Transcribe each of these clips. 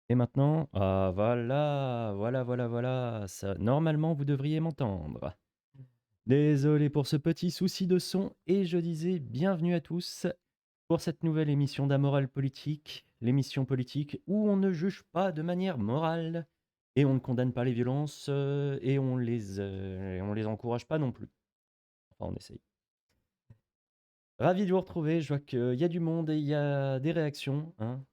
Et maintenant, ah voilà, voilà, ça, normalement vous devriez m'entendre. Désolé pour ce petit souci de son, et je disais bienvenue à tous pour cette nouvelle émission d'Amoral Politique, l'émission politique où on ne juge pas de manière morale, et on ne condamne pas les violences, et on les encourage pas non plus. Enfin, on essaye. Ravi de vous retrouver, je vois qu'il y a du monde et il y a des réactions, hein.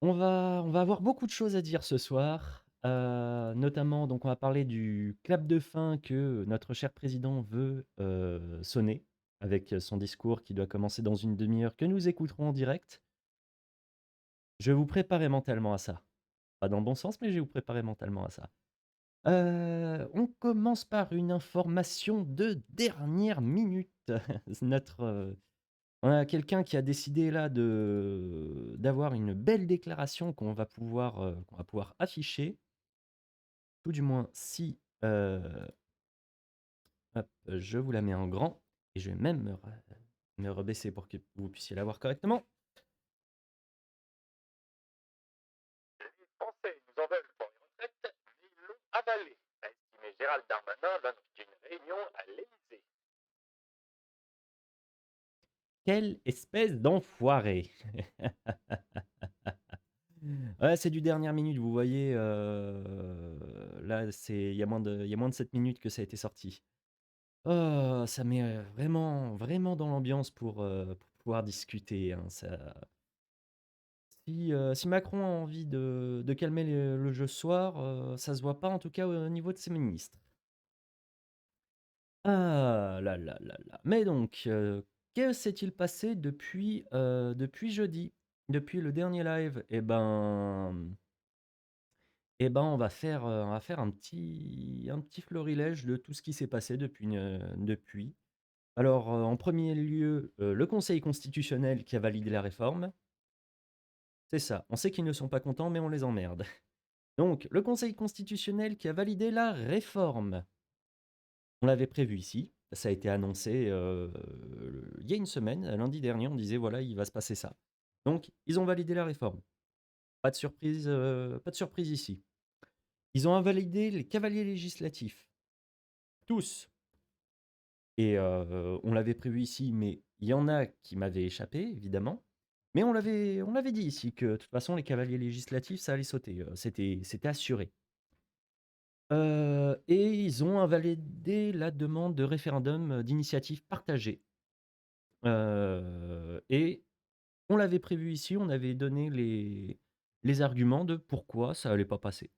On va avoir beaucoup de choses à dire ce soir, notamment donc on va parler du clap de fin que notre cher président veut, sonner avec son discours qui doit commencer dans une demi heure que nous écouterons en direct. Je vais vous préparer mentalement à ça. Pas dans le bon sens, mais je vais vous préparer mentalement à ça. On commence par une information de dernière minute. Notre, on a quelqu'un qui a décidé là de d'avoir une belle déclaration qu'on va pouvoir afficher. Tout du moins si, hop, je vous la mets en grand et je vais même me rebaisser pour que vous puissiez la voir correctement. Les Français nous en veulent pour les retraites, mais ils l'ont avalé, a estimé Gérald Darmanin lors d'une réunion à l'Élysée. Quelle espèce d'enfoiré! Ouais, c'est du dernière minute, vous voyez, là, il y a moins de 7 minutes que ça a été sorti. Oh, ça met, vraiment vraiment dans l'ambiance pour pouvoir discuter, hein, ça si Macron a envie de calmer le jeu ce soir, ça se voit pas en tout cas au niveau de ses ministres. Ah là là là là. Mais donc, que s'est-il passé depuis jeudi? Depuis le dernier live? Et ben, on va faire un petit florilège de tout ce qui s'est passé depuis. Alors, en premier lieu, le Conseil constitutionnel qui a validé la réforme. C'est ça, on sait qu'ils ne sont pas contents, mais on les emmerde. Donc, le Conseil constitutionnel qui a validé la réforme. On l'avait prévu ici, ça a été annoncé, il y a une semaine, lundi dernier, on disait: «Voilà, il va se passer ça». Donc, ils ont validé la réforme. Pas de surprise ici. Ils ont invalidé les cavaliers législatifs, tous. Et on l'avait prévu ici, mais il y en a qui m'avaient échappé, évidemment. Mais on l'avait dit ici que, de toute façon, les cavaliers législatifs, ça allait sauter, c'était assuré. Et ils ont invalidé la demande de référendum, d'initiative partagée. Et on l'avait prévu ici, on avait donné les arguments de pourquoi ça allait pas passer.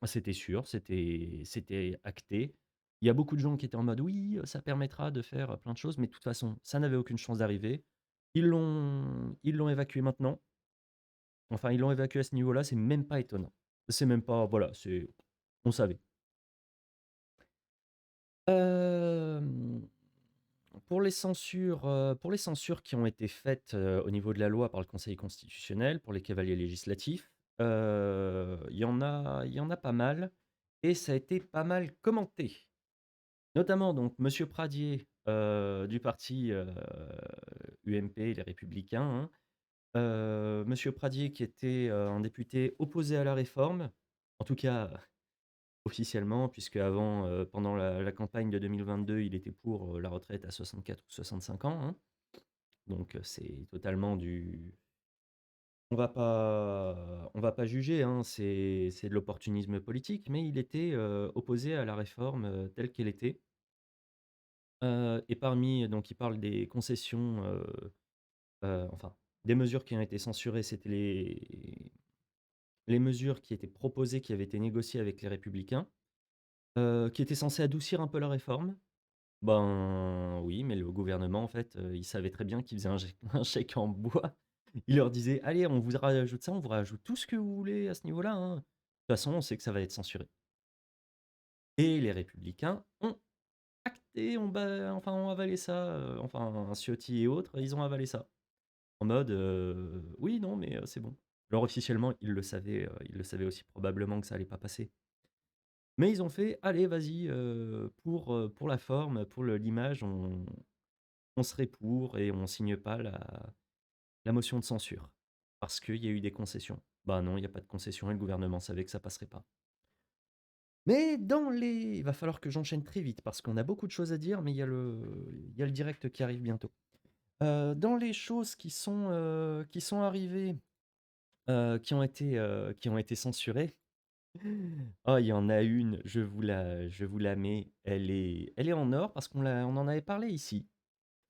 C'était sûr, c'était acté. Il y a beaucoup de gens qui étaient en mode: «Oui, ça permettra de faire, plein de choses», mais de toute façon, ça n'avait aucune chance d'arriver. Ils l'ont évacué maintenant. Enfin, ils l'ont évacué à ce niveau-là, c'est même pas étonnant. C'est même pas, voilà, c'est on savait. Hem, pour les censures qui ont été faites, au niveau de la loi par le Conseil constitutionnel, pour les cavaliers législatifs, il y en a pas mal et ça a été pas mal commenté. Notamment donc monsieur Pradier, du parti, UMP, Les Républicains, hein. Monsieur Pradier qui était, un député opposé à la réforme, en tout cas officiellement, puisque avant, pendant la campagne de 2022, il était pour, la retraite à 64 ou 65 ans, hein. Donc, c'est totalement du on va pas juger, hein, c'est de l'opportunisme politique, mais il était, opposé à la réforme, telle qu'elle était. Et parmi donc il parle des concessions, enfin, des mesures qui ont été censurées, c'était les mesures qui étaient proposées, qui avaient été négociées avec les Républicains, qui étaient censées adoucir un peu la réforme. Ben, oui, mais le gouvernement, en fait, il savait très bien qu'il faisait un chèque un chèque en bois. Il leur disait: «Allez, on vous rajoute ça, on vous rajoute tout ce que vous voulez à ce niveau-là, hein. De toute façon, on sait que ça va être censuré». Et les Républicains ont acté, ont avalé ça, enfin Ciotti et autres, ils ont avalé ça. En mode, «Oui, non, mais c'est bon». Alors officiellement, ils le savaient aussi probablement que ça allait pas passer. Mais ils ont fait: «Allez, vas-y, pour la forme, pour l'image, on serait pour et on signe pas la motion de censure. Parce qu'il y a eu des concessions. Bah non, il n'y a pas de concession et le gouvernement savait que ça passerait pas. Mais dans les... Il va falloir que j'enchaîne très vite parce qu'on a beaucoup de choses à dire, mais il y a le direct qui arrive bientôt. Dans les choses qui sont arrivées, qui ont été censurées, oh, il y en a une, je vous la mets, elle est en or parce on en avait parlé ici.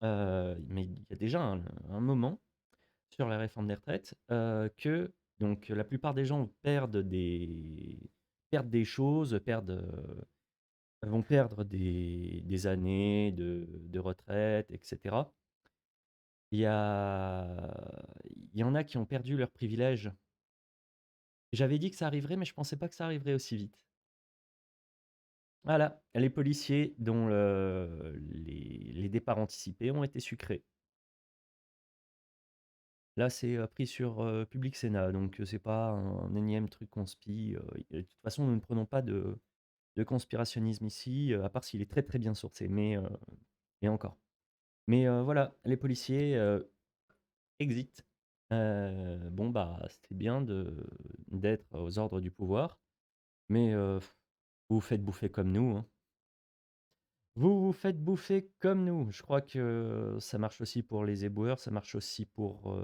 Mais il y a déjà un moment sur la réforme des retraites, que donc la plupart des gens perdent des choses, vont perdre des années de retraite, etc. Il y il y en a qui ont perdu leurs privilèges. J'avais dit que ça arriverait, mais je pensais pas que ça arriverait aussi vite. Voilà, les policiers dont les départs anticipés ont été sucrés. Là, c'est pris sur Public Sénat, donc c'est pas un énième truc conspi. De toute façon, nous ne prenons pas de conspirationnisme ici, à part s'il est très très bien sourcé, mais encore. Mais voilà, les policiers exit. Bon, bah, c'était bien d'être aux ordres du pouvoir, mais vous vous faites bouffer comme nous, hein. Vous vous faites bouffer comme nous. Je crois que ça marche aussi pour les éboueurs, ça marche aussi pour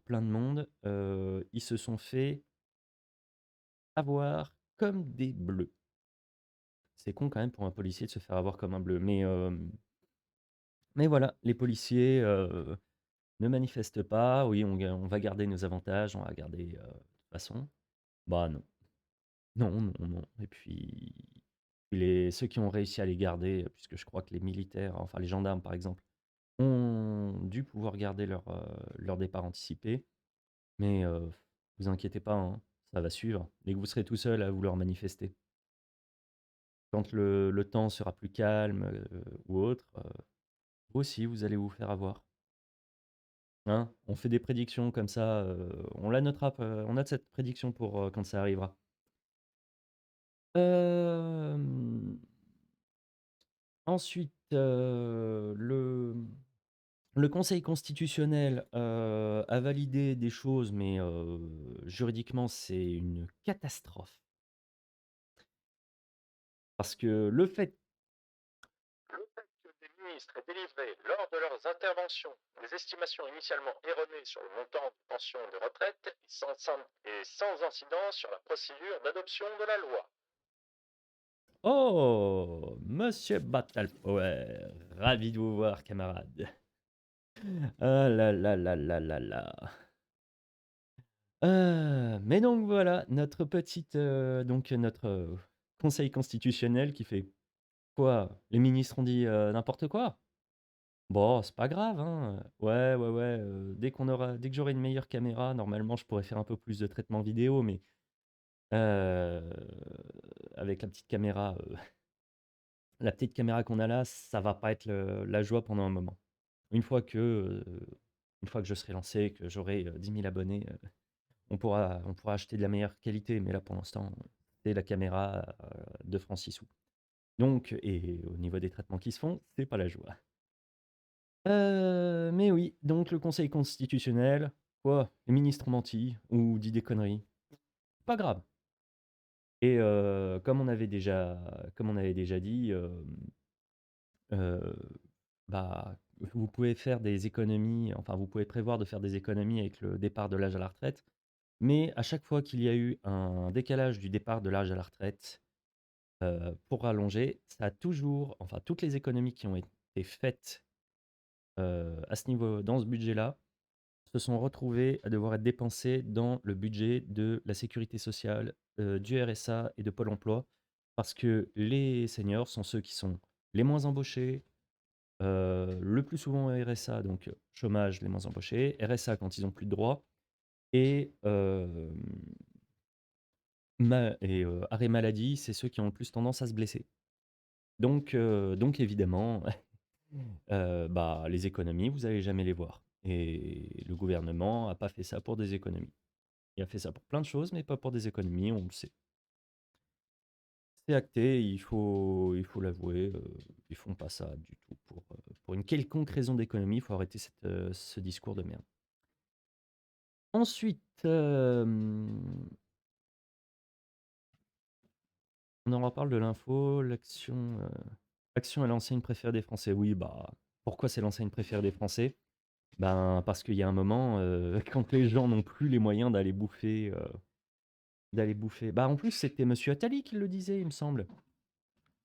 plein de monde. Ils se sont fait avoir comme des bleus. C'est con quand même pour un policier de se faire avoir comme un bleu. Mais voilà, les policiers ne manifestent pas. Oui, on va garder nos avantages, on va garder de toute façon. Bah non. Non, non, non. Et puis, ceux qui ont réussi à les garder, puisque je crois que les militaires, enfin les gendarmes par exemple, ont dû pouvoir garder leur départ anticipé. Mais vous inquiétez pas, hein, ça va suivre. Dès que vous serez tout seul à vouloir manifester. Quand le temps sera plus calme ou autre, vous aussi vous allez vous faire avoir. Hein, on fait des prédictions comme ça, on la notera, on note cette prédiction pour quand ça arrivera. Euh, Ensuite, le Conseil constitutionnel a validé des choses, mais juridiquement, c'est une catastrophe. Parce que le fait... Le fait que des ministres aient délivré, lors de leurs interventions, des estimations initialement erronées sur le montant de pension et de retraite et sans incidence sur la procédure d'adoption de la loi. Oh, Monsieur Battlepower, ravi de vous voir, camarade. Ah là là là là là là. Mais donc voilà, notre petite, donc notre Conseil constitutionnel qui fait quoi? Les ministres ont dit n'importe quoi? Bon, c'est pas grave, hein. Ouais, ouais, ouais. Dès que j'aurai une meilleure caméra, normalement, je pourrais faire un peu plus de traitement vidéo, mais euh, avec la petite caméra qu'on a là, ça va pas être la joie pendant un moment. Une fois que, euh, une fois que je serai lancé, que j'aurai 10 000 abonnés, on pourra acheter de la meilleure qualité. Mais là, pour l'instant, c'est la caméra de francs 6 sous. Donc, et au niveau des traitements qui se font, c'est pas la joie. Mais oui, donc le Conseil constitutionnel, quoi, les ministres ont menti ou dit des conneries, pas grave. Et comme on avait déjà dit, euh, bah, vous pouvez faire des économies, enfin vous pouvez prévoir de faire des économies avec le départ de l'âge à la retraite, mais à chaque fois qu'il y a eu un décalage du départ de l'âge à la retraite pour rallonger, ça a toujours, enfin toutes les économies qui ont été faites à ce niveau, dans ce budget-là, se sont retrouvés à devoir être dépensés dans le budget de la sécurité sociale, du RSA et de Pôle emploi, parce que les seniors sont ceux qui sont les moins embauchés, le plus souvent au RSA, donc chômage, les moins embauchés, RSA quand ils ont plus de droits, et, arrêt maladie, c'est ceux qui ont le plus tendance à se blesser. Donc évidemment, bah, les économies, vous allez jamais les voir. Et le gouvernement a pas fait ça pour des économies. Il a fait ça pour plein de choses, mais pas pour des économies, on le sait. C'est acté, il faut l'avouer, ils font pas ça du tout pour une quelconque raison d'économie. Il faut arrêter ce discours de merde. Ensuite, on en reparle de l'info, l'action est l'enseigne préférée des Français. Oui, bah, pourquoi c'est l'enseigne préférée des Français? Ben, parce qu'il y a un moment, quand les gens n'ont plus les moyens d'aller bouffer. Bah, en plus, c'était monsieur Attali qui le disait, il me semble.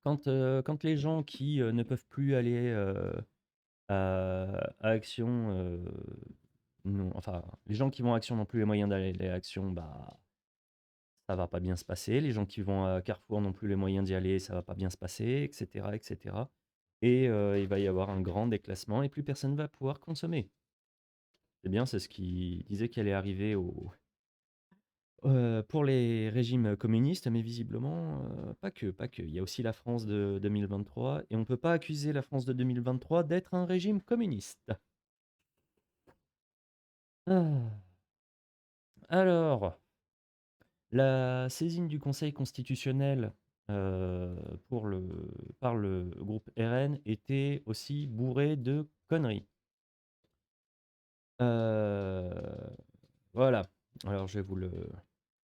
Quand les gens qui, ne peuvent plus aller, à Action, non, enfin, les gens qui vont à Action n'ont plus les moyens d'aller à Action, bah, ça va pas bien se passer. Les gens qui vont à Carrefour n'ont plus les moyens d'y aller, ça va pas bien se passer, et cetera, et cetera. Et il va y avoir un grand déclassement et plus personne va pouvoir consommer. C'est bien, c'est ce qui disait qu'elle allait arriver pour les régimes communistes, mais visiblement, pas que, pas que. Il y a aussi la France de 2023 et on ne peut pas accuser la France de 2023 d'être un régime communiste. Ah. Alors, la saisine du Conseil constitutionnel euh, pour le, par le groupe RN était aussi bourrée de conneries. Euh, voilà. Alors, je vais vous le.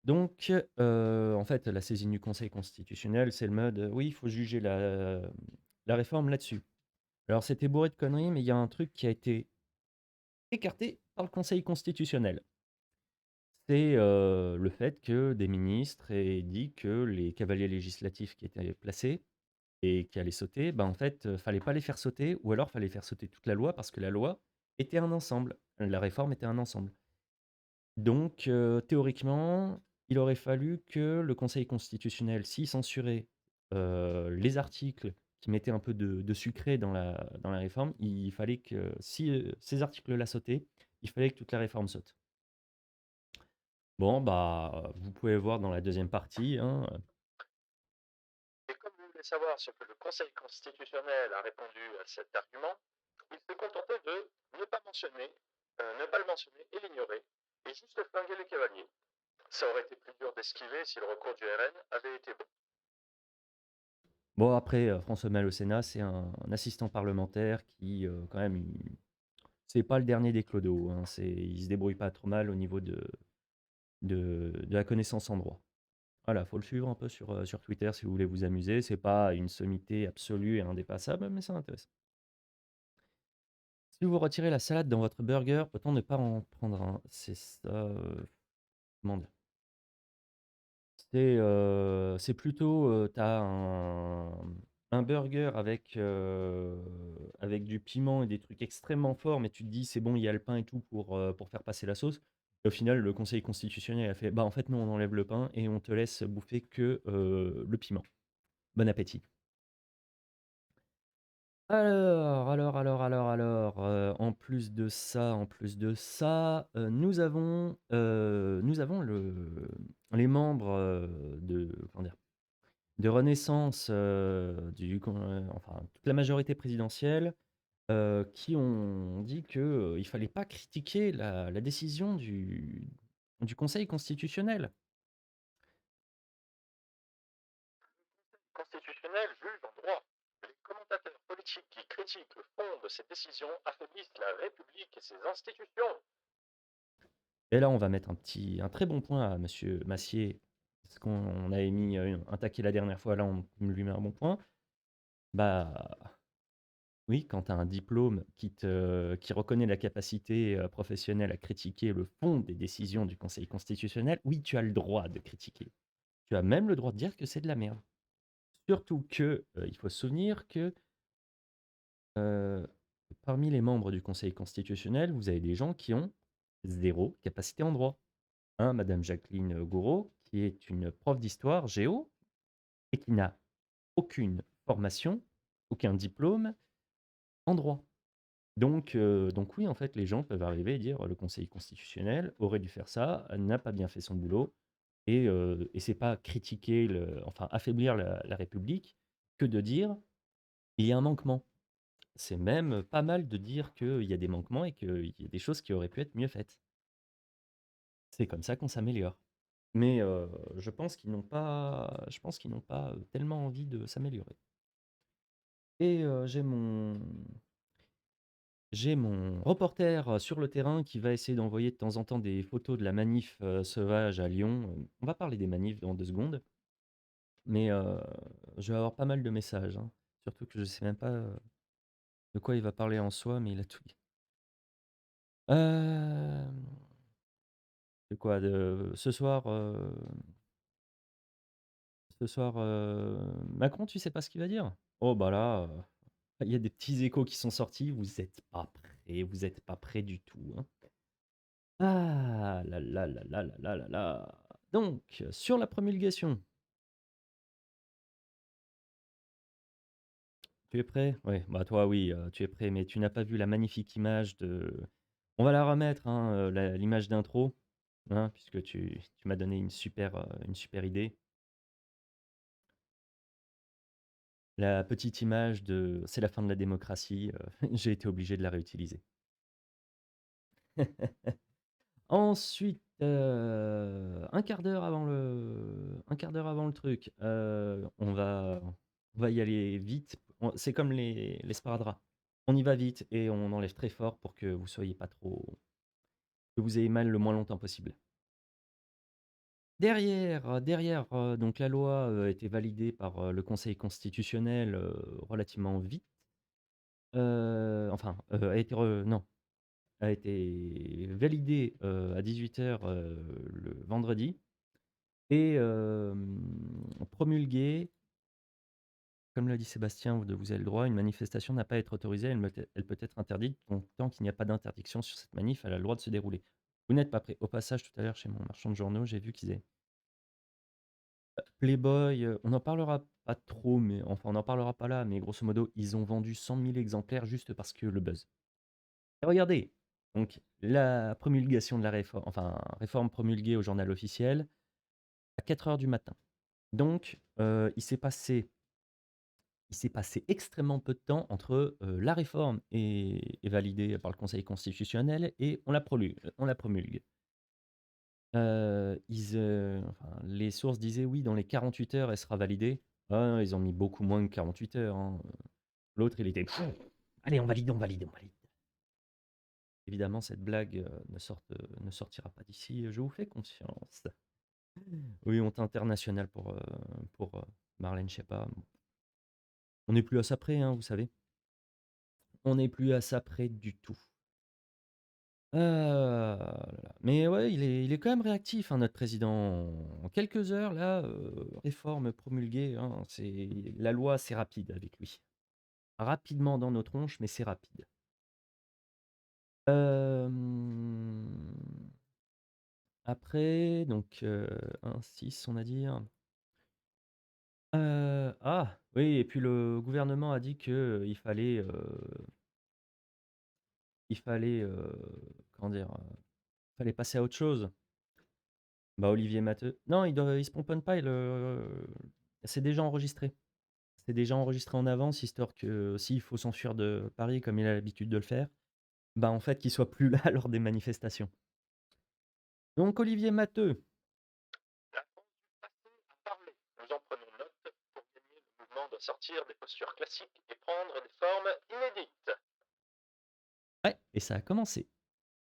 Donc, en fait, la saisine du Conseil constitutionnel, c'est le mode, oui, il faut juger la réforme là-dessus. Alors, c'était bourré de conneries, mais il y a un truc qui a été écarté par le Conseil constitutionnel. C'est le fait que des ministres aient dit que les cavaliers législatifs qui étaient placés et qui allaient sauter, bah, en fait, fallait pas les faire sauter, ou alors fallait faire sauter toute la loi parce que la loi était un ensemble. La réforme était un ensemble. Donc, théoriquement, il aurait fallu que le Conseil constitutionnel, s'il censurait les articles qui mettaient un peu de sucré dans la réforme, il fallait que, si ces articles-là sautaient, il fallait que toute la réforme saute. Bon, bah, vous pouvez voir dans la deuxième partie, hein. Et comme vous voulez savoir ce que le Conseil constitutionnel a répondu à cet argument, il s'est contenté de ne pas le mentionner et l'ignorer, et juste flinguer les cavaliers. Ça aurait été plus dur d'esquiver si le recours du RN avait été bon. Bon, après, François Mel au Sénat, c'est un assistant parlementaire qui, quand même, c'est pas le dernier des clodos, hein. Il se débrouille pas trop mal au niveau de la connaissance en droit. Voilà, faut le suivre un peu sur Twitter si vous voulez vous amuser. C'est pas une sommité absolue et indépassable, mais c'est intéressant. Si vous retirez la salade dans votre burger, autant ne pas en prendre un. C'est ça. Comment dire? C'est plutôt, t'as un burger avec du piment et des trucs extrêmement forts, mais tu te dis c'est bon, il y a le pain et tout pour faire passer la sauce. Et au final, le Conseil constitutionnel a fait bah en fait, non, on enlève le pain et on te laisse bouffer que le piment. Bon appétit. Alors, en plus de ça, nous avons les membres comment dire, de Renaissance, enfin, toute la majorité présidentielle, qui ont dit qu'il ne fallait pas critiquer la décision du Conseil constitutionnel. Constitutionnel juge en droit. Les commentateurs politiques qui critiquent le fond de ces décisions affaiblissent la République et ses institutions. Et là, on va mettre un très bon point à Monsieur Massier, parce qu'on avait mis un taquet la dernière fois, là, on lui met un bon point. Bah, oui, quand tu as un diplôme qui reconnaît la capacité, professionnelle à critiquer le fond des décisions du Conseil constitutionnel, oui, tu as le droit de critiquer. Tu as même le droit de dire que c'est de la merde. Surtout que, il faut se souvenir que, heu, parmi les membres du Conseil constitutionnel, vous avez des gens qui ont 0 capacité en droit. Hein, madame Jacqueline Gouraud, qui est une prof d'histoire géo et qui n'a aucune formation, aucun diplôme en droit. Donc oui, en fait, les gens peuvent arriver et dire: «Le Conseil constitutionnel aurait dû faire ça, n'a pas bien fait son boulot» et c'est pas critiquer enfin affaiblir la République que de dire: «Il y a un manquement». C'est même pas mal de dire qu'il y a des manquements et qu'il y a des choses qui auraient pu être mieux faites. C'est comme ça qu'on s'améliore. Mais je pense qu'ils n'ont pas tellement envie de s'améliorer et j'ai mon reporter, sur le terrain qui va essayer d'envoyer de temps en temps des photos de la manif, sauvage à Lyon. On va parler des manifs dans 2 secondes, mais je vais avoir pas mal de messages, hein. Surtout que je sais même pas, de quoi il va parler en soi, mais il a tout dit. Hem, de quoi? De ce soir, Macron, tu sais pas ce qu'il va dire? Oh bah là, il y a des petits échos qui sont sortis, vous êtes pas prêts du tout, hein. Ah là là là là là là là là. Donc, sur la promulgation, tu es prêt? Ouais, bah toi oui, tu es prêt, mais tu n'as pas vu la magnifique image de on va la remettre, hein, l'image d'intro, hein, puisque tu m'as donné une super idée. La petite image de «C'est la fin de la démocratie», j'ai été obligé de la réutiliser. Ensuite, 1/4 d'heure avant le truc, on va y aller vite. C'est comme les sparadraps. On y va vite et on enlève très fort pour que vous soyez pas trop que vous ayez mal le moins longtemps possible. Derrière, donc la loi, a été validée par, le Conseil constitutionnel, relativement vite. Enfin, a été re non, a été validée, à 18:00, le vendredi. Et promulguée, comme l'a dit Sébastien, vous avez le droit, une manifestation n'a pas à être autorisée, elle peut être interdite, donc tant qu'il n'y a pas d'interdiction sur cette manif, elle a le droit de se dérouler. Vous n'êtes pas prêts. Au passage, tout à l'heure, chez mon marchand de journaux, j'ai vu qu'ils avaient Playboy, on n'en parlera pas trop, mais enfin, on n'en parlera pas là, mais grosso modo, ils ont vendu 100 000 exemplaires juste parce que le buzz. Et regardez, donc la promulgation de la réforme, enfin, réforme promulguée au journal officiel à 4 heures du matin. Donc, il s'est passé extrêmement peu de temps entre, la réforme est validée par le Conseil constitutionnel et on la promulgue. Enfin, les sources disaient: «Oui, dans les 48 heures, elle sera validée». Ah non, ils ont mis beaucoup moins que 48 heures, hein. L'autre, il était: «Allez, on valide, on valide, on valide». Évidemment, cette blague, ne sortira pas d'ici, je vous fais confiance. Oui, honte internationale pour Marlène Schiappa. On n'est plus à ça près, hein, vous savez? On n'est plus à ça près du tout. Là là. Mais ouais, il est quand même réactif, hein, notre président. En quelques heures là, réforme promulguée, hein, la loi, c'est rapide avec lui. Rapidement dans nos tronches, mais c'est rapide. Hem, Après donc 1-6 on va dire. Oui et puis le gouvernement a dit que, comment dire? Fallait passer à autre chose. Bah, Olivier Matteux non, il se pomponne pas, c'est déjà enregistré. C'est déjà enregistré en avance, histoire que s'il faut s'enfuir de Paris comme il a l'habitude de le faire, bah, en fait, qu'il soit plus là lors des manifestations. Donc Olivier Matteux, La France du passé à parler. Nous en prenons note pour gagner le mouvement de sortir des postures classiques et prendre des formes inédites. ouais et ça a commencé.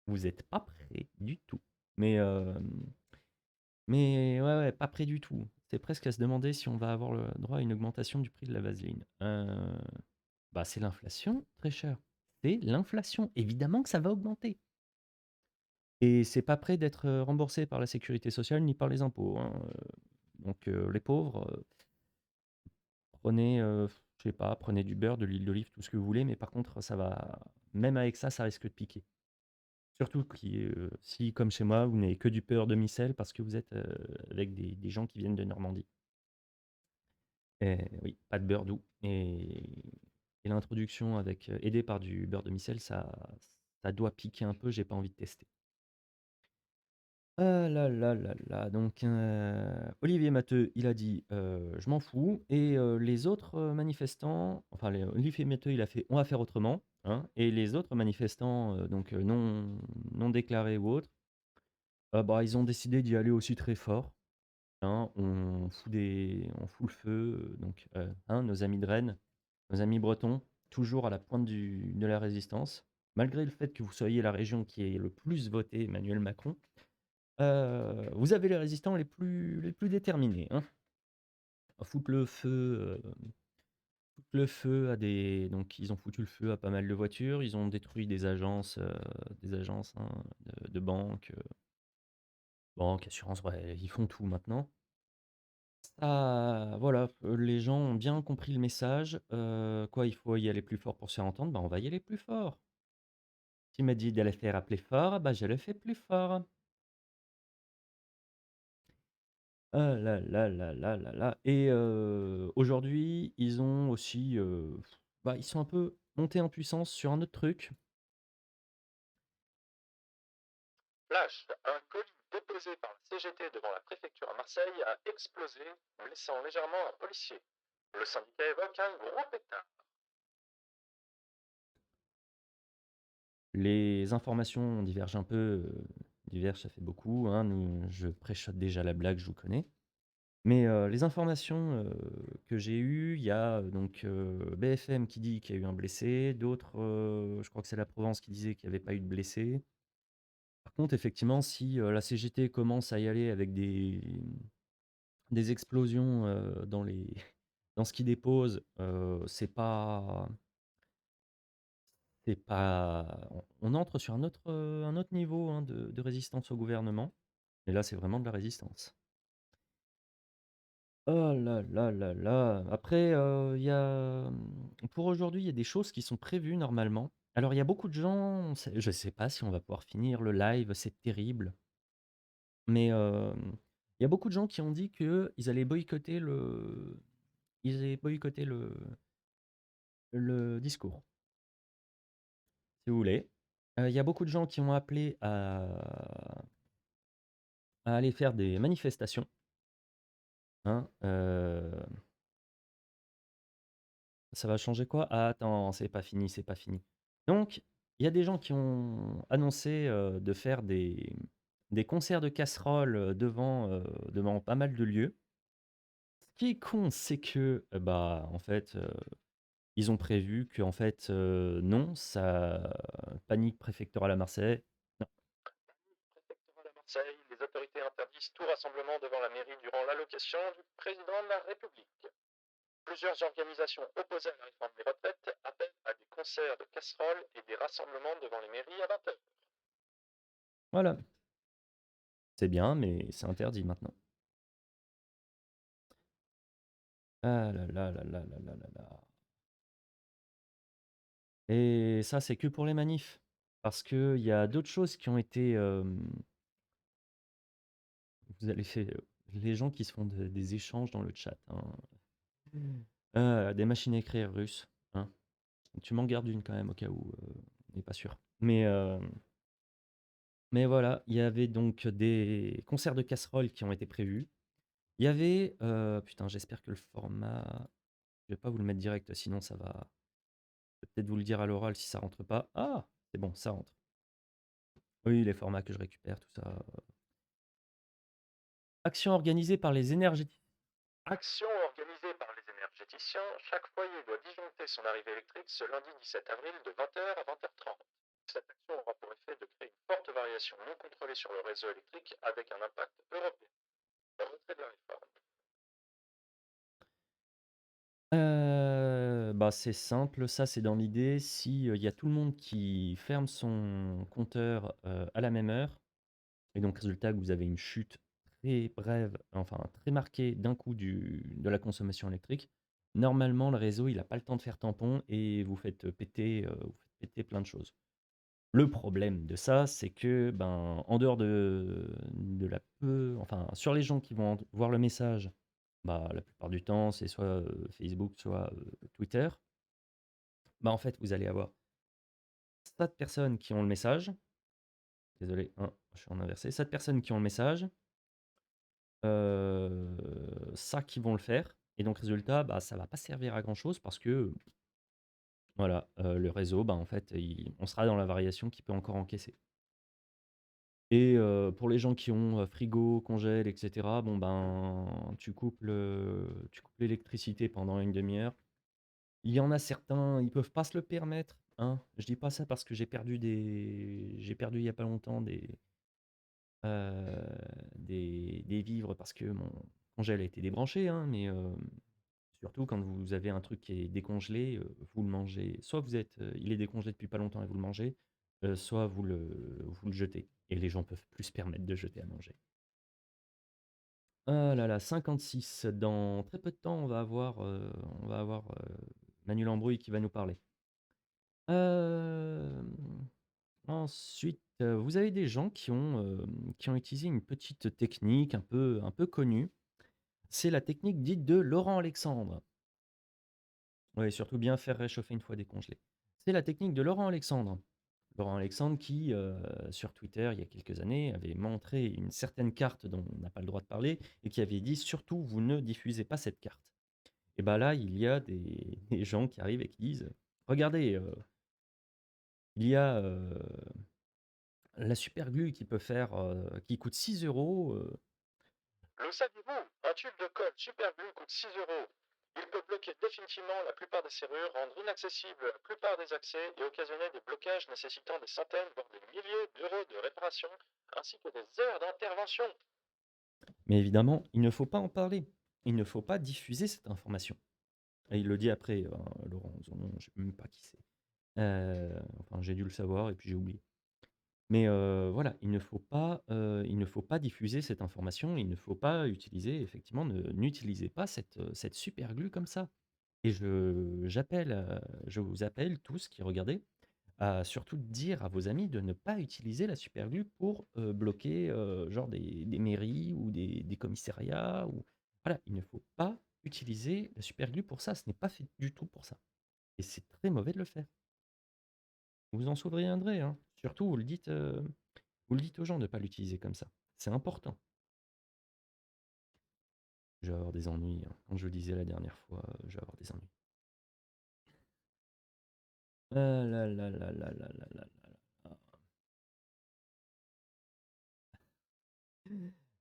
Vous êtes pas prêts du tout. Mais ouais, ouais, pas prêts du tout. C'est presque à se demander si on va avoir le droit à une augmentation du prix de la vaseline. Bah, c'est l'inflation, très cher. C'est l'inflation. Évidemment que ça va augmenter. Et c'est pas prêt d'être, remboursé par la sécurité sociale ni par les impôts, hein, donc les pauvres, prenez, je sais pas, prenez du beurre, de l'huile d'olive, tout ce que vous voulez, mais par contre, ça va même avec ça, ça risque de piquer. Surtout si, comme chez moi, vous n'avez que du beurre demi-sel parce que vous êtes, avec des gens qui viennent de Normandie. Et oui, pas de beurre doux et l'introduction avec, aidée par du beurre demi-sel, ça doit piquer un peu, j'ai pas envie de tester. Ah là là là là, donc Olivier Matteux, il a dit, «Je m'en fous» et les autres, manifestants, enfin les Olivier Matteux, il a fait: «On va faire autrement», hein et les autres manifestants, donc non déclarés ou autres, bah, ils ont décidé d'y aller aussi très fort, hein. On fout le feu, donc hein, nos amis de Rennes, nos amis bretons, toujours à la pointe de la résistance. malgré le fait que vous soyez la région qui ait le plus voté Emmanuel Macron, vous avez les résistants les plus déterminés, hein. Foutre le feu, foutre le feu à des donc ils ont foutu le feu à pas mal de voitures, ils ont détruit des agences, hein, de banques, assurances, ouais, ils font tout maintenant. Ah voilà, les gens ont bien compris le message, quoi, il faut y aller plus fort pour se faire entendre, bah, on va y aller plus fort. Tu m'as dit d'aller faire appeler fort, bah, je le fais plus fort. Ah là là là là là là et aujourd'hui, ils ont aussi, bah, ils sont un peu montés en puissance sur un autre truc. Flash, un colis déposé par la CGT devant la préfecture à Marseille a explosé, blessant légèrement un policier. Le syndicat évoque un gros pétard. Les informations divergent un peu, divergent, ça fait beaucoup, hein, nous je préchote déjà la blague, je vous connais. Mais les informations, que j'ai eues, il y a, donc BFM qui dit qu'il y a eu un blessé, d'autres, je crois que c'est la Provence qui disait qu'il y avait pas eu de blessés. Par contre, effectivement, si, la CGT commence à y aller avec des explosions, dans les dans ce qu'ils déposent, c'est pas on entre sur un autre niveau, hein, de résistance au gouvernement et là, c'est vraiment de la résistance. Oh là là là là! Après, pour aujourd'hui, il y a des choses qui sont prévues normalement. Alors il y a beaucoup de gens, je sais pas si on va pouvoir finir le live, c'est terrible, mais il y a beaucoup de gens qui ont dit qu'ils allaient boycotter le discours, si vous voulez. Il y a beaucoup de gens qui ont appelé à aller faire des manifestations, hein, ça va changer quoi? Ah attends, c'est pas fini, c'est pas fini. Donc, il y a des gens qui ont annoncé, de faire des concerts de casseroles, devant pas mal de lieux. Ce qui est con, c'est que, bah, en fait, ils ont prévu que en fait, non, ça panique préfectorale à Marseille. Non, Préfectorale à Marseille, les autorités interdisent tout rassemblement devant la mairie durant l'allocation du président de la République. Plusieurs organisations opposées à la réforme des retraites appellent à des concerts de casseroles et des rassemblements devant les mairies à 20h. voilà, c'est bien, mais c'est interdit maintenant. Ah là là là là là là là là. Et ça, c'est que pour les manifs. Parce qu'il y a d'autres choses qui ont été, vous allez faire, les gens qui se font des échanges dans le chat, hein. Des machines à écrire russes, hein. Tu m'en gardes une quand même au cas où, on n'est pas sûr. Mais voilà, il y avait donc des concerts de casseroles qui ont été prévus. Il y avait, putain, j'espère que le format, je vais pas vous le mettre direct, sinon ça va, je vais peut-être vous le dire à l'oral si ça rentre pas. Ah! C'est bon, ça rentre. Oui, les formats que je récupère, tout ça. Action organisée par les énergéticiens. Action organisée par les énergéticiens, chaque foyer doit disjoncter son arrivée électrique ce lundi 17 avril de 20h à 20h30. Cette action aura pour effet de créer une forte variation non contrôlée sur le réseau électrique avec un impact européen. Le retrait de la réforme. Bah, c'est simple, ça c'est dans l'idée, si, il y a tout le monde qui ferme son compteur, à la même heure et donc résultat que vous avez une chute très brève, enfin très marquée d'un coup de la consommation électrique, normalement le réseau il a pas le temps de faire tampon et vous faites péter plein de choses. Le problème de ça, c'est que, ben, en dehors de la peu enfin, sur les gens qui vont voir le message, bah, la plupart du temps, c'est soit, Facebook, soit, Twitter. Bah, en fait, vous allez avoir ça de personnes qui ont le message. Désolé, hein, je suis en inversé. Ça de personnes qui ont le message, ça qui vont le faire et donc résultat, bah, ça va pas servir à grand chose parce que, voilà, le réseau, bah, en fait, on sera dans la variation qui peut encore encaisser. Et pour les gens qui ont, frigo, congèle et cetera, bon, ben, tu coupes l'électricité pendant une demi heure. Il y en a certains, ils peuvent pas se le permettre, hein. Je dis pas ça parce que j'ai perdu il y a pas longtemps heu, des vivres parce que mon congèle a été débranché, hein, mais surtout quand vous avez un truc qui est décongelé, vous le mangez soit il est décongelé depuis pas longtemps et vous le mangez, soit vous le jetez et les gens peuvent plus se permettre de jeter à manger. Ah là là, 56. Dans très peu de temps, on va avoir Manu Lambrouille qui va nous parler. Hem, ensuite, vous avez des gens qui ont utilisé une petite technique un peu connue. C'est la technique dite de Laurent Alexandre. Ouais, surtout bien faire réchauffer une fois décongelé. C'est la technique de Laurent Alexandre. Laurent Alexandre qui, sur Twitter, il y a quelques années, avait montré une certaine carte dont on n'a pas le droit de parler et qui avait dit: «Surtout, vous ne diffusez pas cette carte». Et bah, là, il y a des des gens qui arrivent et qui disent: «Regardez, il y a, la Superglue qui coûte 6 €, Le saviez-vous? Un tube de colle superglue coûte 6 euros. Il peut bloquer définitivement la plupart des serrures, rendre inaccessible la plupart des accès et occasionner des blocages nécessitant des centaines, voire des milliers d'euros de réparation, ainsi que des heures d'intervention. mais évidemment, il ne faut pas en parler. Il ne faut pas diffuser cette information». Et il le dit après, Laurent, son nom, je sais même pas qui c'est. Enfin, j'ai dû le savoir et puis j'ai oublié. Mais voilà, il ne faut pas diffuser cette information, il ne faut pas utiliser effectivement, n'utilisez pas cette super glue comme ça. Et je vous appelle tous qui regardez, à surtout dire à vos amis de ne pas utiliser la super glue pour, bloquer, genre des mairies ou des commissariats ou voilà, il ne faut pas utiliser la super glue pour ça, ce n'est pas fait du tout pour ça et c'est très mauvais de le faire. Vous en souviendrez, hein. Surtout vous le dites aux gens de ne pas l'utiliser comme ça. C'est important. Je vais avoir des ennuis, hein. Comme je vous le disais la dernière fois, je vais avoir des ennuis. Ah là là là là là là là là.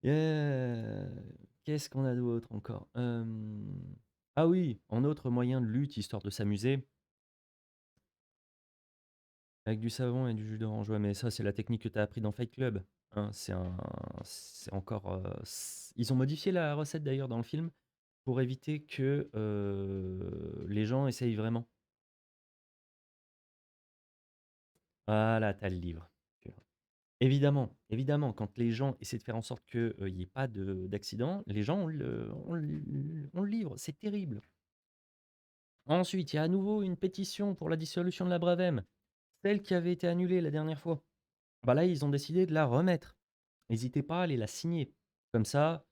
Yeah. Qu'est-ce qu'on a d'autre encore? Ah oui, en autre moyen de lutte, histoire de s'amuser, avec du savon et du jus d'orange. Ouais, mais ça, c'est la technique que tu as appris dans Fight Club, hein. C'est encore, ils ont modifié la recette d'ailleurs dans le film pour éviter que, les gens essayent vraiment. Voilà, tu as le livre. Évidemment, évidemment, quand les gens essaient de faire en sorte qu'il y ait pas d'accident, les gens on le livre, c'est terrible. Ensuite, il y a à nouveau une pétition pour la dissolution de la Bravem, celle qui avait été annulée la dernière fois. Bah là, ils ont décidé de la remettre. N'hésitez pas à aller la signer. Comme ça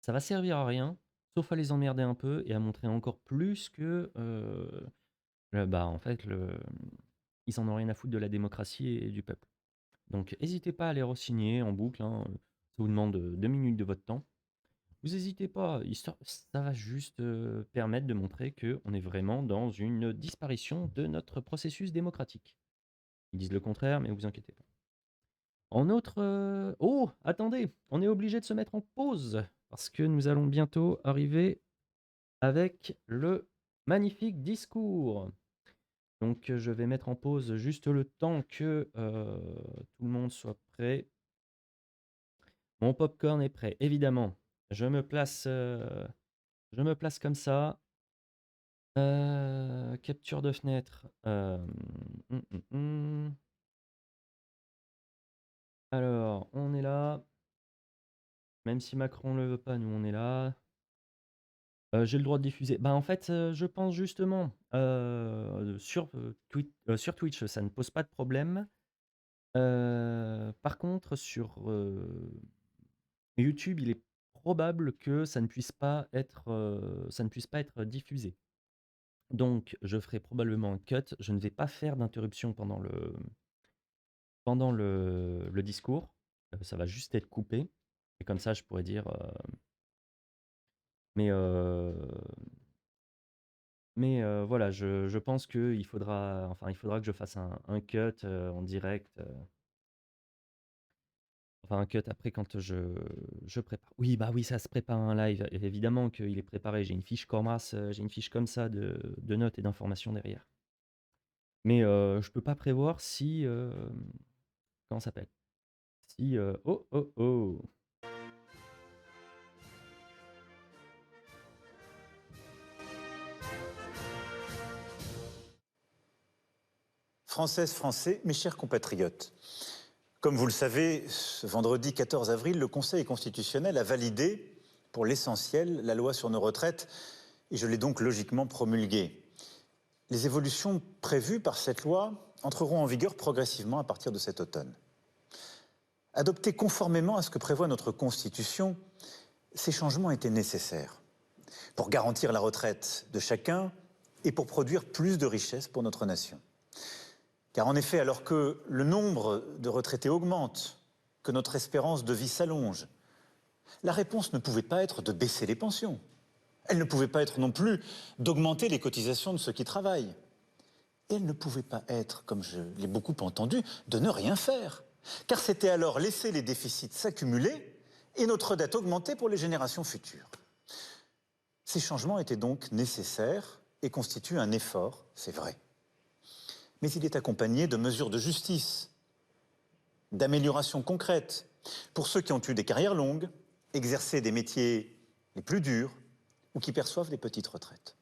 va servir à rien, sauf à les emmerder un peu et à montrer encore plus que, bah, en fait, ils en ont rien à foutre de la démocratie et du peuple. Donc hésitez pas à les re-signer en boucle, hein, ça vous demande, 2 minutes de votre temps. Vous hésitez pas, histoire ça va juste, permettre de montrer qu'on est vraiment dans une disparition de notre processus démocratique. Ils disent le contraire, mais vous inquiétez pas. En autre, oh! Attendez, on est obligé de se mettre en pause parce que nous allons bientôt arriver avec le magnifique discours. Donc, je vais mettre en pause juste le temps que, tout le monde soit prêt. Mon popcorn est prêt, évidemment. Je me place, je me place comme ça. Capture de fenêtre. Mmh, mmh, mmh. Alors, on est là. Même si Macron ne le veut pas, nous on est là. J'ai le droit de diffuser. Bah, en fait, je pense justement, sur Twitch, ça ne pose pas de problème. Par contre, sur, YouTube, il est probable que ça ne puisse pas être diffusé. Donc je ferai probablement un cut. Je ne vais pas faire d'interruption pendant le discours. Ça va juste être coupé et comme ça je pourrais dire, mais voilà, je pense qu'il faudra que je fasse un cut, en direct, enfin un cut après quand je prépare. Oui, bah, oui, ça se prépare un live. Évidemment qu'il est préparé. J'ai une fiche comme ça de notes et d'informations derrière. mais je peux pas prévoir si, comment ça s'appelle? Si, oh, oh, oh! Françaises, Français, mes chers compatriotes, comme vous le savez, ce vendredi 14 avril, le Conseil constitutionnel a validé, pour l'essentiel, la loi sur nos retraites, et je l'ai donc logiquement promulguée. Les évolutions prévues par cette loi entreront en vigueur progressivement à partir de cet automne. Adoptés conformément à ce que prévoit notre Constitution, ces changements étaient nécessaires pour garantir la retraite de chacun et pour produire plus de richesses pour notre nation. Car en effet, alors que le nombre de retraités augmente, que notre espérance de vie s'allonge, la réponse ne pouvait pas être de baisser les pensions. Elle ne pouvait pas être non plus d'augmenter les cotisations de ceux qui travaillent. Et elle ne pouvait pas être, comme je l'ai beaucoup entendu, de ne rien faire. Car c'était alors laisser les déficits s'accumuler et notre dette augmenter pour les générations futures. Ces changements étaient donc nécessaires et constituent un effort, c'est vrai. Mais il est accompagné de mesures de justice, d'améliorations concrètes pour ceux qui ont eu des carrières longues, exercé des métiers les plus durs ou qui perçoivent des petites retraites.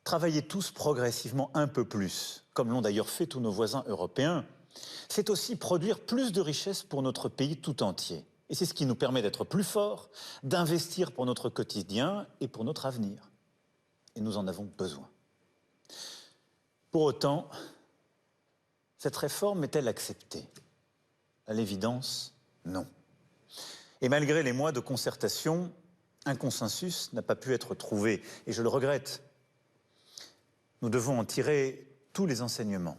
Travailler tous progressivement un peu plus, comme l'ont d'ailleurs fait tous nos voisins européens, c'est aussi produire plus de richesses pour notre pays tout entier. Et c'est ce qui nous permet d'être plus forts, d'investir pour notre quotidien et pour notre avenir. Et nous en avons besoin. Pour autant, cette réforme est-elle acceptée? À l'évidence, non. Et malgré les mois de concertation, un consensus n'a pas pu être trouvé, et je le regrette. Nous devons en tirer tous les enseignements.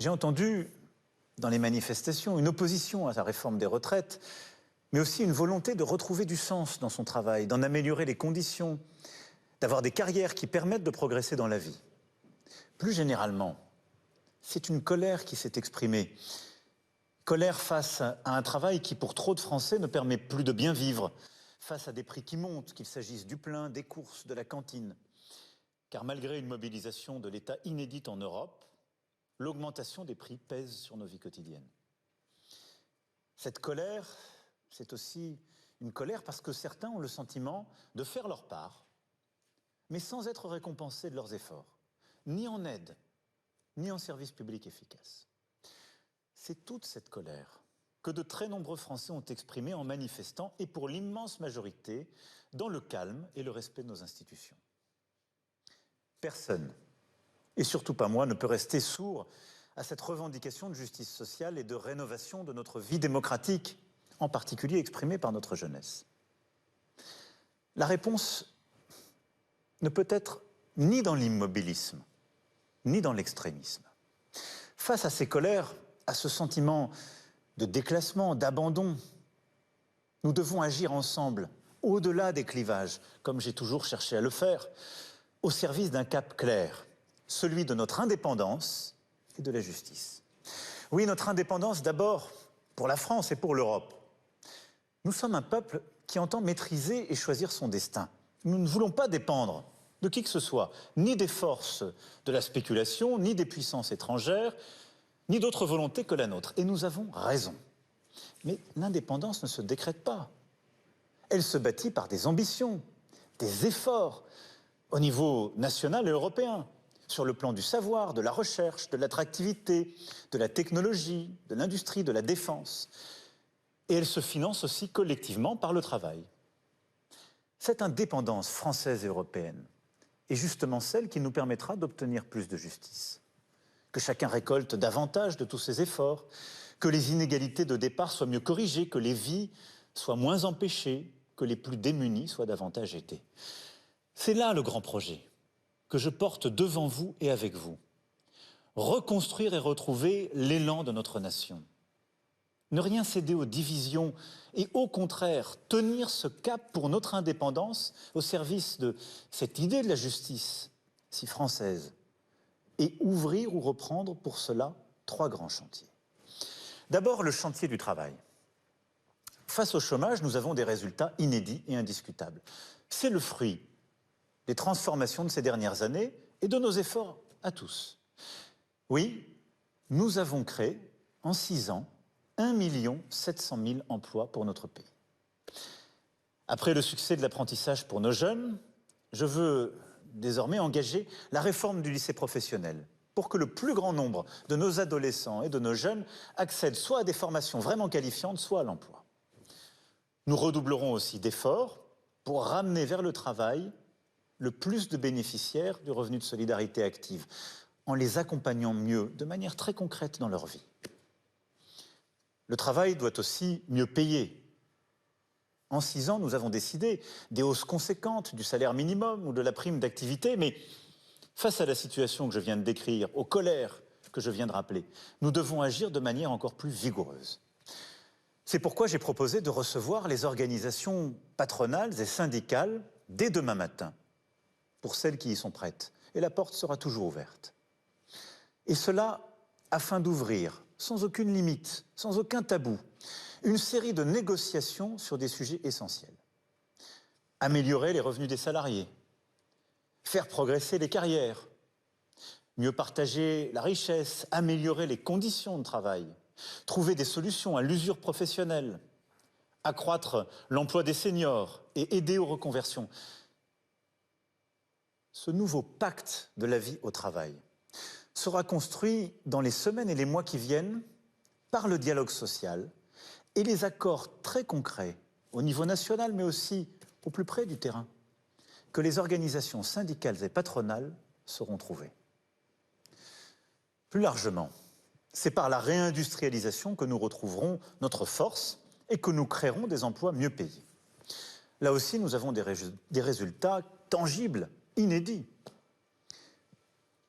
J'ai entendu, dans les manifestations, une opposition à la réforme des retraites, mais aussi une volonté de retrouver du sens dans son travail, d'en améliorer les conditions, d'avoir des carrières qui permettent de progresser dans la vie. Plus généralement, c'est une colère qui s'est exprimée. Colère face à un travail qui, pour trop de Français, ne permet plus de bien vivre, face à des prix qui montent, qu'il s'agisse du plein, des courses, de la cantine. Car malgré une mobilisation de l'État inédite en Europe, l'augmentation des prix pèse sur nos vies quotidiennes. Cette colère, c'est aussi une colère parce que certains ont le sentiment de faire leur part, mais sans être récompensés de leurs efforts, ni en aide, ni en service public efficace. C'est toute cette colère que de très nombreux Français ont exprimée en manifestant, et pour l'immense majorité, dans le calme et le respect de nos institutions. Personne, et surtout pas moi, ne peut rester sourd à cette revendication de justice sociale et de rénovation de notre vie démocratique, en particulier exprimée par notre jeunesse. La réponse ne peut être ni dans l'immobilisme, ni dans l'extrémisme. Face à ces colères, à ce sentiment de déclassement, d'abandon, nous devons agir ensemble, au-delà des clivages, comme j'ai toujours cherché à le faire, au service d'un cap clair, celui de notre indépendance et de la justice. Oui, notre indépendance d'abord pour la France et pour l'Europe. Nous sommes un peuple qui entend maîtriser et choisir son destin. Nous ne voulons pas dépendre de qui que ce soit, ni des forces de la spéculation, ni des puissances étrangères, ni d'autres volontés que la nôtre. Et nous avons raison. Mais l'indépendance ne se décrète pas. Elle se bâtit par des ambitions, des efforts au niveau national et européen, sur le plan du savoir, de la recherche, de l'attractivité, de la technologie, de l'industrie, de la défense. Et elle se finance aussi collectivement par le travail. Cette indépendance française et européenne est justement celle qui nous permettra d'obtenir plus de justice. Que chacun récolte davantage de tous ses efforts, que les inégalités de départ soient mieux corrigées, que les vies soient moins empêchées, que les plus démunis soient davantage aidés. C'est là le grand projet que je porte devant vous et avec vous. Reconstruire et retrouver l'élan de notre nation. Ne rien céder aux divisions et au contraire tenir ce cap pour notre indépendance au service de cette idée de la justice si française et ouvrir ou reprendre pour cela 3 grands chantiers. D'abord, le chantier du travail. Face au chômage, nous avons des résultats inédits et indiscutables. C'est le fruit des transformations de ces dernières années et de nos efforts à tous. Oui, nous avons créé, en 6 ans, 1 700 000 emplois pour notre pays. Après le succès de l'apprentissage pour nos jeunes, je veux désormais engager la réforme du lycée professionnel pour que le plus grand nombre de nos adolescents et de nos jeunes accèdent soit à des formations vraiment qualifiantes, soit à l'emploi. Nous redoublerons aussi d'efforts pour ramener vers le travail le plus de bénéficiaires du revenu de solidarité active, en les accompagnant mieux, de manière très concrète dans leur vie. Le travail doit aussi mieux payer. En 6 ans, nous avons décidé des hausses conséquentes du salaire minimum ou de la prime d'activité, mais face à la situation que je viens de décrire, aux colères que je viens de rappeler, nous devons agir de manière encore plus vigoureuse. C'est pourquoi j'ai proposé de recevoir les organisations patronales et syndicales dès demain matin, pour celles qui y sont prêtes, et la porte sera toujours ouverte. Et cela afin d'ouvrir, sans aucune limite, sans aucun tabou, une série de négociations sur des sujets essentiels. Améliorer les revenus des salariés, faire progresser les carrières, mieux partager la richesse, améliorer les conditions de travail, trouver des solutions à l'usure professionnelle, accroître l'emploi des seniors et aider aux reconversions. Ce nouveau pacte de la vie au travail sera construit dans les semaines et les mois qui viennent par le dialogue social et les accords très concrets au niveau national, mais aussi au plus près du terrain, que les organisations syndicales et patronales seront trouvées. Plus largement, c'est par la réindustrialisation que nous retrouverons notre force et que nous créerons des emplois mieux payés. Là aussi, nous avons des résultats tangibles, inédits.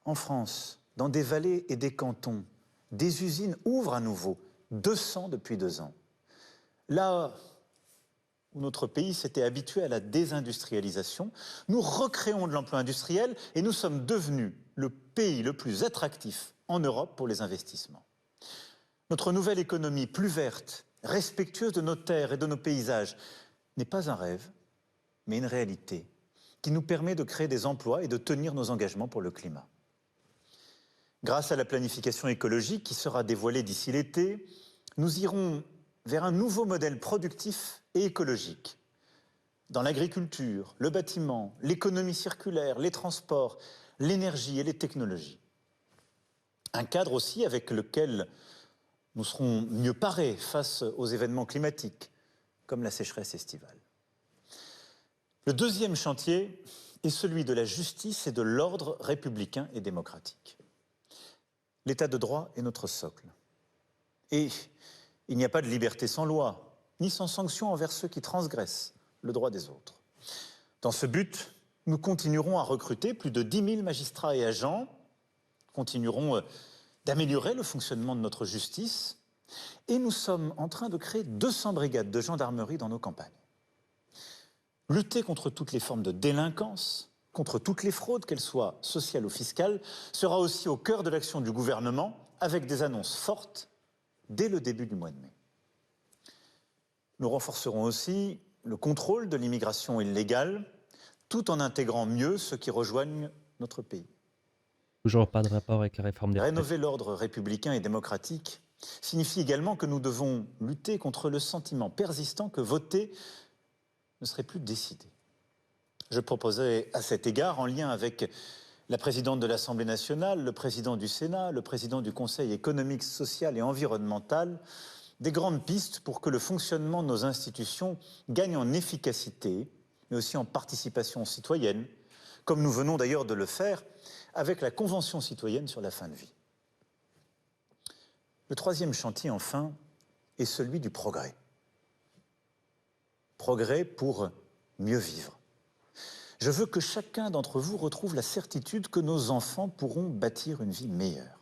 En France, dans des vallées et des cantons, des usines ouvrent à nouveau, 200 depuis 2 ans. Là où notre pays s'était habitué à la désindustrialisation, nous recréons de l'emploi industriel et nous sommes devenus le pays le plus attractif en Europe pour les investissements. Notre nouvelle économie plus verte, respectueuse de nos terres et de nos paysages, n'est pas un rêve, mais une réalité qui nous permet de créer des emplois et de tenir nos engagements pour le climat. Grâce à la planification écologique qui sera dévoilée d'ici l'été, nous irons vers un nouveau modèle productif et écologique. Dans l'agriculture, le bâtiment, l'économie circulaire, les transports, l'énergie et les technologies. Un cadre aussi avec lequel nous serons mieux parés face aux événements climatiques, comme la sécheresse estivale. Le deuxième chantier est celui de la justice et de l'ordre républicain et démocratique. L'état de droit est notre socle. Et il n'y a pas de liberté sans loi, ni sans sanction envers ceux qui transgressent le droit des autres. Dans ce but, nous continuerons à recruter plus de 10 000 magistrats et agents, continuerons d'améliorer le fonctionnement de notre justice, et nous sommes en train de créer 200 brigades de gendarmerie dans nos campagnes. Lutter contre toutes les formes de délinquance, contre toutes les fraudes, qu'elles soient sociales ou fiscales, sera aussi au cœur de l'action du gouvernement, avec des annonces fortes dès le début du mois de mai. Nous renforcerons aussi le contrôle de l'immigration illégale, tout en intégrant mieux ceux qui rejoignent notre pays. Toujours pas de rapport avec la réforme des retraites. Rénover l'ordre républicain et démocratique signifie également que nous devons lutter contre le sentiment persistant que voter ne serait plus décidé. Je proposais à cet égard, en lien avec la présidente de l'Assemblée nationale, le président du Sénat, le président du Conseil économique, social et environnemental, des grandes pistes pour que le fonctionnement de nos institutions gagne en efficacité, mais aussi en participation citoyenne, comme nous venons d'ailleurs de le faire avec la Convention citoyenne sur la fin de vie. Le troisième chantier, enfin, est celui du progrès. Progrès pour mieux vivre. Je veux que chacun d'entre vous retrouve la certitude que nos enfants pourront bâtir une vie meilleure.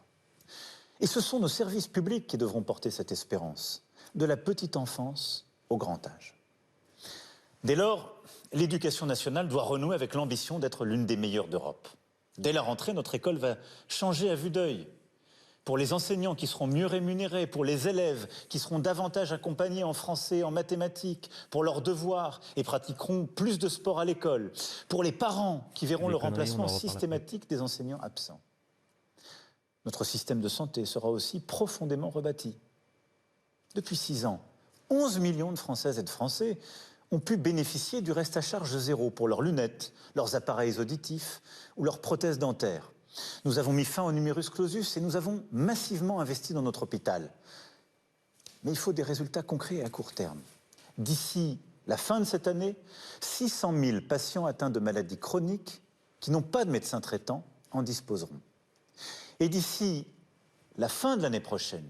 Et ce sont nos services publics qui devront porter cette espérance, de la petite enfance au grand âge. Dès lors, l'éducation nationale doit renouer avec l'ambition d'être l'une des meilleures d'Europe. Dès la rentrée, notre école va changer à vue d'œil. Pour les enseignants qui seront mieux rémunérés, pour les élèves qui seront davantage accompagnés en français, en mathématiques, pour leurs devoirs et pratiqueront plus de sport à l'école, pour les parents qui verront le remplacement systématique des enseignants absents. Notre système de santé sera aussi profondément rebâti. Depuis 6 ans, 11 millions de Françaises et de Français ont pu bénéficier du reste à charge zéro pour leurs lunettes, leurs appareils auditifs ou leurs prothèses dentaires. Nous avons mis fin au numerus clausus et nous avons massivement investi dans notre hôpital. Mais il faut des résultats concrets et à court terme. D'ici la fin de cette année, 600 000 patients atteints de maladies chroniques qui n'ont pas de médecin traitant en disposeront. Et d'ici la fin de l'année prochaine,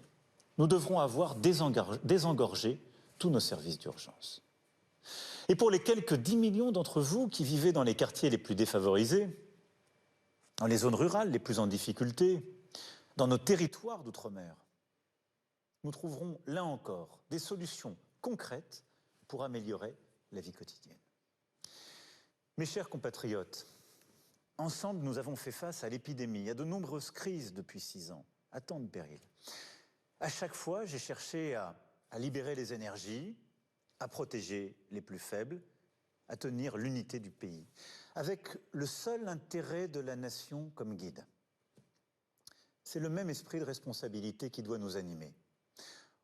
nous devrons avoir désengorgé tous nos services d'urgence. Et pour les quelques 10 millions d'entre vous qui vivez dans les quartiers les plus défavorisés, dans les zones rurales les plus en difficulté, dans nos territoires d'outre-mer, nous trouverons là encore des solutions concrètes pour améliorer la vie quotidienne. Mes chers compatriotes, ensemble nous avons fait face à l'épidémie, à de nombreuses crises depuis 6 ans, à tant de périls. À chaque fois, j'ai cherché à libérer les énergies, à protéger les plus faibles, à tenir l'unité du pays, avec le seul intérêt de la nation comme guide. C'est le même esprit de responsabilité qui doit nous animer.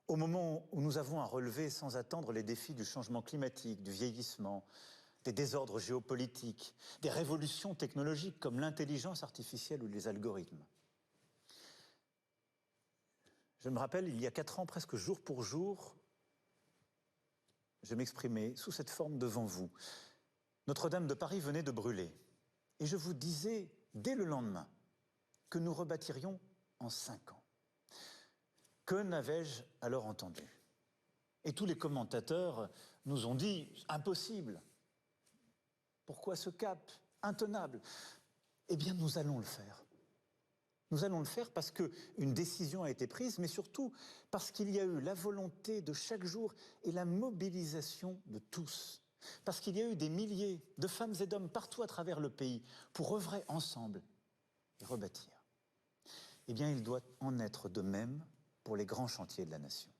Au moment où nous avons à relever sans attendre les défis du changement climatique, du vieillissement, des désordres géopolitiques, des révolutions technologiques comme l'intelligence artificielle ou les algorithmes. Je me rappelle, il y a 4 ans, presque jour pour jour, je m'exprimais sous cette forme devant vous. Notre-Dame de Paris venait de brûler. Et je vous disais, dès le lendemain, que nous rebâtirions en 5 ans. Que n'avais-je alors entendu? Et tous les commentateurs nous ont dit « impossible ». Pourquoi ce cap? Intenable. Eh bien, nous allons le faire. Nous allons le faire parce qu'une décision a été prise, mais surtout parce qu'il y a eu la volonté de chaque jour et la mobilisation de tous. Parce qu'il y a eu des milliers de femmes et d'hommes partout à travers le pays pour œuvrer ensemble et rebâtir. Eh bien, il doit en être de même pour les grands chantiers de la nation.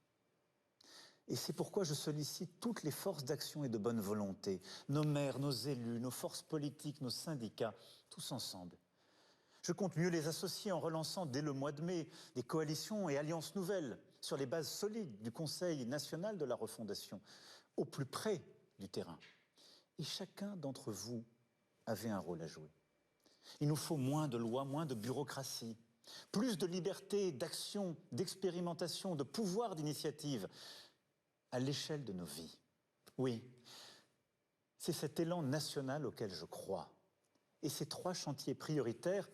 Et c'est pourquoi je sollicite toutes les forces d'action et de bonne volonté, nos maires, nos élus, nos forces politiques, nos syndicats, tous ensemble. Je compte mieux les associer en relançant dès le mois de mai des coalitions et alliances nouvelles sur les bases solides du Conseil national de la refondation, au plus près du terrain. Et chacun d'entre vous avait un rôle à jouer. Il nous faut moins de lois, moins de bureaucratie, plus de liberté, d'action, d'expérimentation, de pouvoir d'initiative à l'échelle de nos vies. Oui, c'est cet élan national auquel je crois. Et ces 3 chantiers prioritaires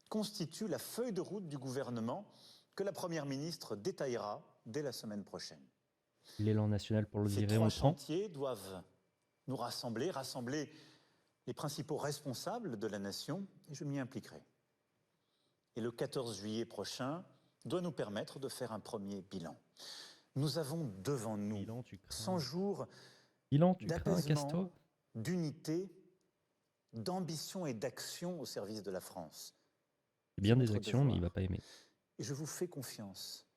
constituent la feuille de route du gouvernement que la Première ministre détaillera dès la semaine prochaine. L'élan national pour le Ces virer, 3 on prend. chantiers doivent nous rassembler les principaux responsables de la nation, et je m'y impliquerai. Et le 14 juillet prochain doit nous permettre de faire un premier bilan. Nous avons devant nous Bilan, tu 100 crains. jours Bilan, tu crains, casse-toi. d'apaisement, d'unité, d'ambition et d'action au service de la France. C'est bien C'est des notre actions, mais il devoir. va pas aimer. Et je vous fais confiance,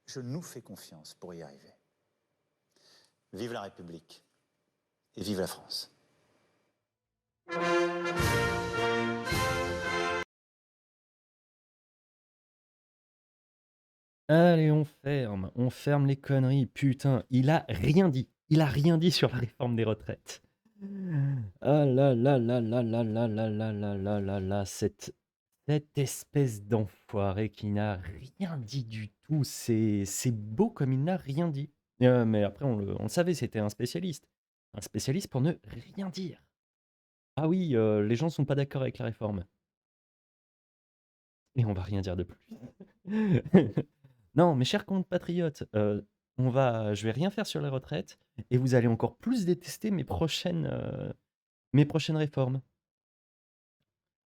je nous fais confiance pour y arriver. Vive la République et vive la France. Allez, on ferme les conneries. Putain, il a rien dit. Il a rien dit sur la réforme des retraites. Ah là là là là là là là là là là là là, cette espèce d'enfoiré qui n'a rien dit du tout. C'est beau comme il n'a rien dit. Mais après, on le savait, c'était un spécialiste. Un spécialiste pour ne rien dire. Ah oui, les gens sont pas d'accord avec la réforme. Et on va rien dire de plus. Non, mes chers compatriotes, je vais rien faire sur les retraites et vous allez encore plus détester mes prochaines réformes.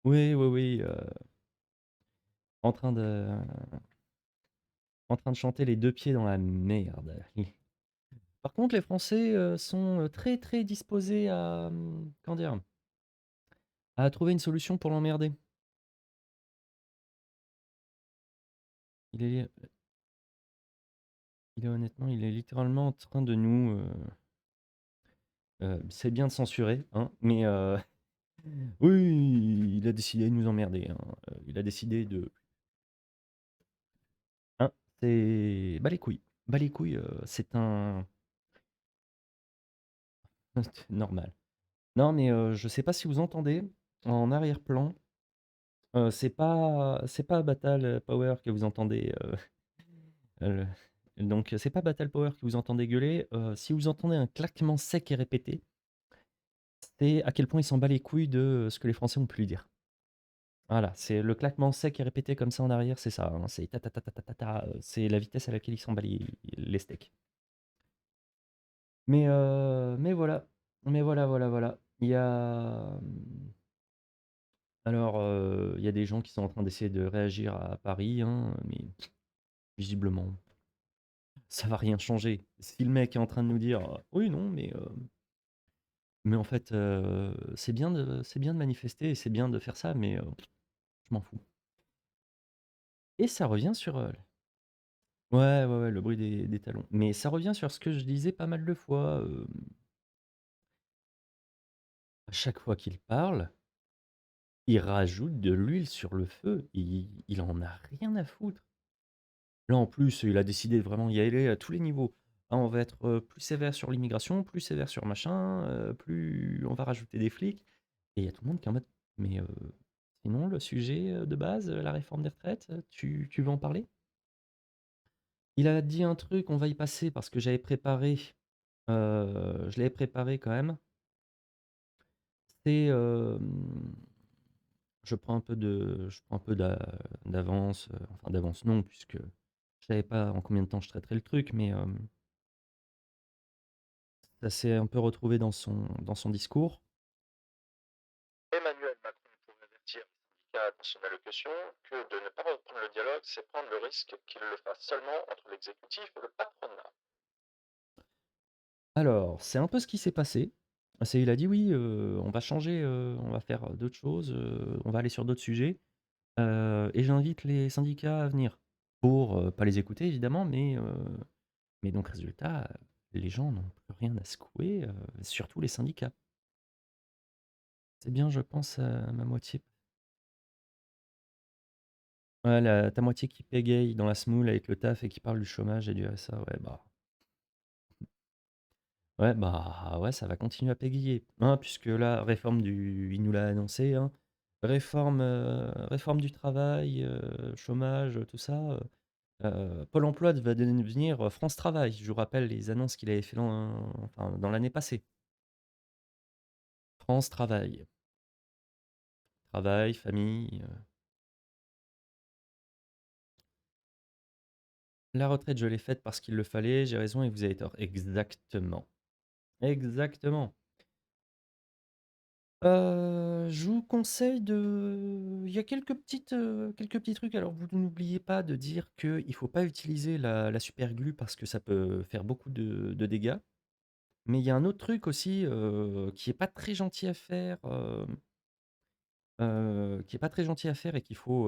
Oui, oui, oui, en train de chanter les 2 pieds dans la merde. Par contre, les Français, sont, très, très disposés à, comment dire? À trouver une solution pour l'emmerder. Il est honnêtement, il est littéralement en train de nous, c'est bien de censurer, hein, mais oui, il a décidé de nous emmerder, hein, il a décidé de C'est bas les couilles. Bas les couilles, c'est un normal. Non, mais je sais pas si vous entendez, en arrière-plan, c'est pas Battle Power que vous entendez, le donc c'est pas Battle Power que vous entendez gueuler, si vous entendez un claquement sec et répété, c'est à quel point il s'en bat les couilles de ce que les Français ont pu lui dire. Voilà, c'est le claquement sec et répété comme ça en arrière, c'est ça, hein, c'est ta ta ta ta ta ta ta, c'est la vitesse à laquelle il s'en bat les steaks. Mais voilà, mais voilà, voilà, voilà. Il y a, alors, il y a des gens qui sont en train d'essayer de réagir à Paris, hein, mais visiblement, ça va rien changer. Si le mec est en train de nous dire: «Oui, non, mais en fait, c'est bien de manifester et c'est bien de faire ça, mais je m'en fous». Et ça revient sur, ouais, ouais, ouais, le bruit des talons. Mais ça revient sur ce que je disais pas mal de fois, à chaque fois qu'il parle, il rajoute de l'huile sur le feu. Il en a rien à foutre. Là, en plus, il a décidé de vraiment y aller à tous les niveaux. Ah, on va être, plus sévère sur l'immigration, plus sévère sur machin, plus on va rajouter des flics et il y a tout le monde qui est en mode: «Mais, sinon le sujet, de base, la réforme des retraites, tu veux en parler?» Il a dit un truc, on va y passer parce que j'avais préparé, je l'avais préparé quand même. C'est, je prends un peu d'avance, enfin d'avance non, puisque je savais pas en combien de temps je traiterais le truc, mais, ça s'est un peu retrouvé dans son discours. Emmanuel Macron pourrait avertir les syndicats dans son allocution que de ne pas reprendre le dialogue, c'est prendre le risque qu'il le fasse seulement entre l'exécutif et le patronat. Alors, c'est un peu ce qui s'est passé. Il a dit: «Oui, on va changer, on va faire d'autres choses, on va aller sur d'autres sujets, et j'invite les syndicats à venir». Pour, pas les écouter évidemment, mais donc résultat, les gens n'ont plus rien à secouer, surtout les syndicats. C'est bien, je pense, à ma moitié. Ouais, ta moitié qui pégaye dans la semoule avec le taf et qui parle du chômage et du RSA, ouais, ça va continuer à pégayer, hein, puisque là, il nous l'a annoncé, hein, réforme du travail, chômage, tout ça, Pôle emploi va devenir France Travail. Je vous rappelle les annonces qu'il avait fait dans l'année passée. France Travail. Travail, famille, la retraite, je l'ai faite parce qu'il le fallait, j'ai raison et vous avez tort. Exactement. Exactement. Je vous conseille il y a quelques petits trucs. Alors vous n'oubliez pas de dire qu'il ne faut pas utiliser la super glue parce que ça peut faire beaucoup de dégâts. Mais il y a un autre truc aussi, qui est pas très gentil à faire, qui est pas très gentil à faire et qu'il faut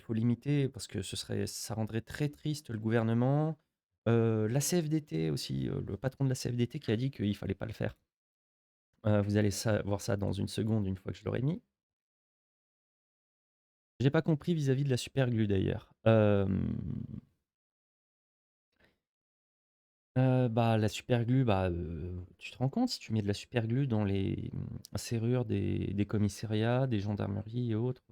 limiter parce que ça rendrait très triste le gouvernement. La CFDT aussi, le patron de la CFDT qui a dit qu'il fallait pas le faire. Vous allez voir ça dans une seconde, une fois que je l'aurai mis. J'ai pas compris vis-à-vis de la superglue d'ailleurs. Bah, la superglue, bah, tu te rends compte si tu mets de la superglue dans les, serrures des commissariats, des gendarmeries et autres,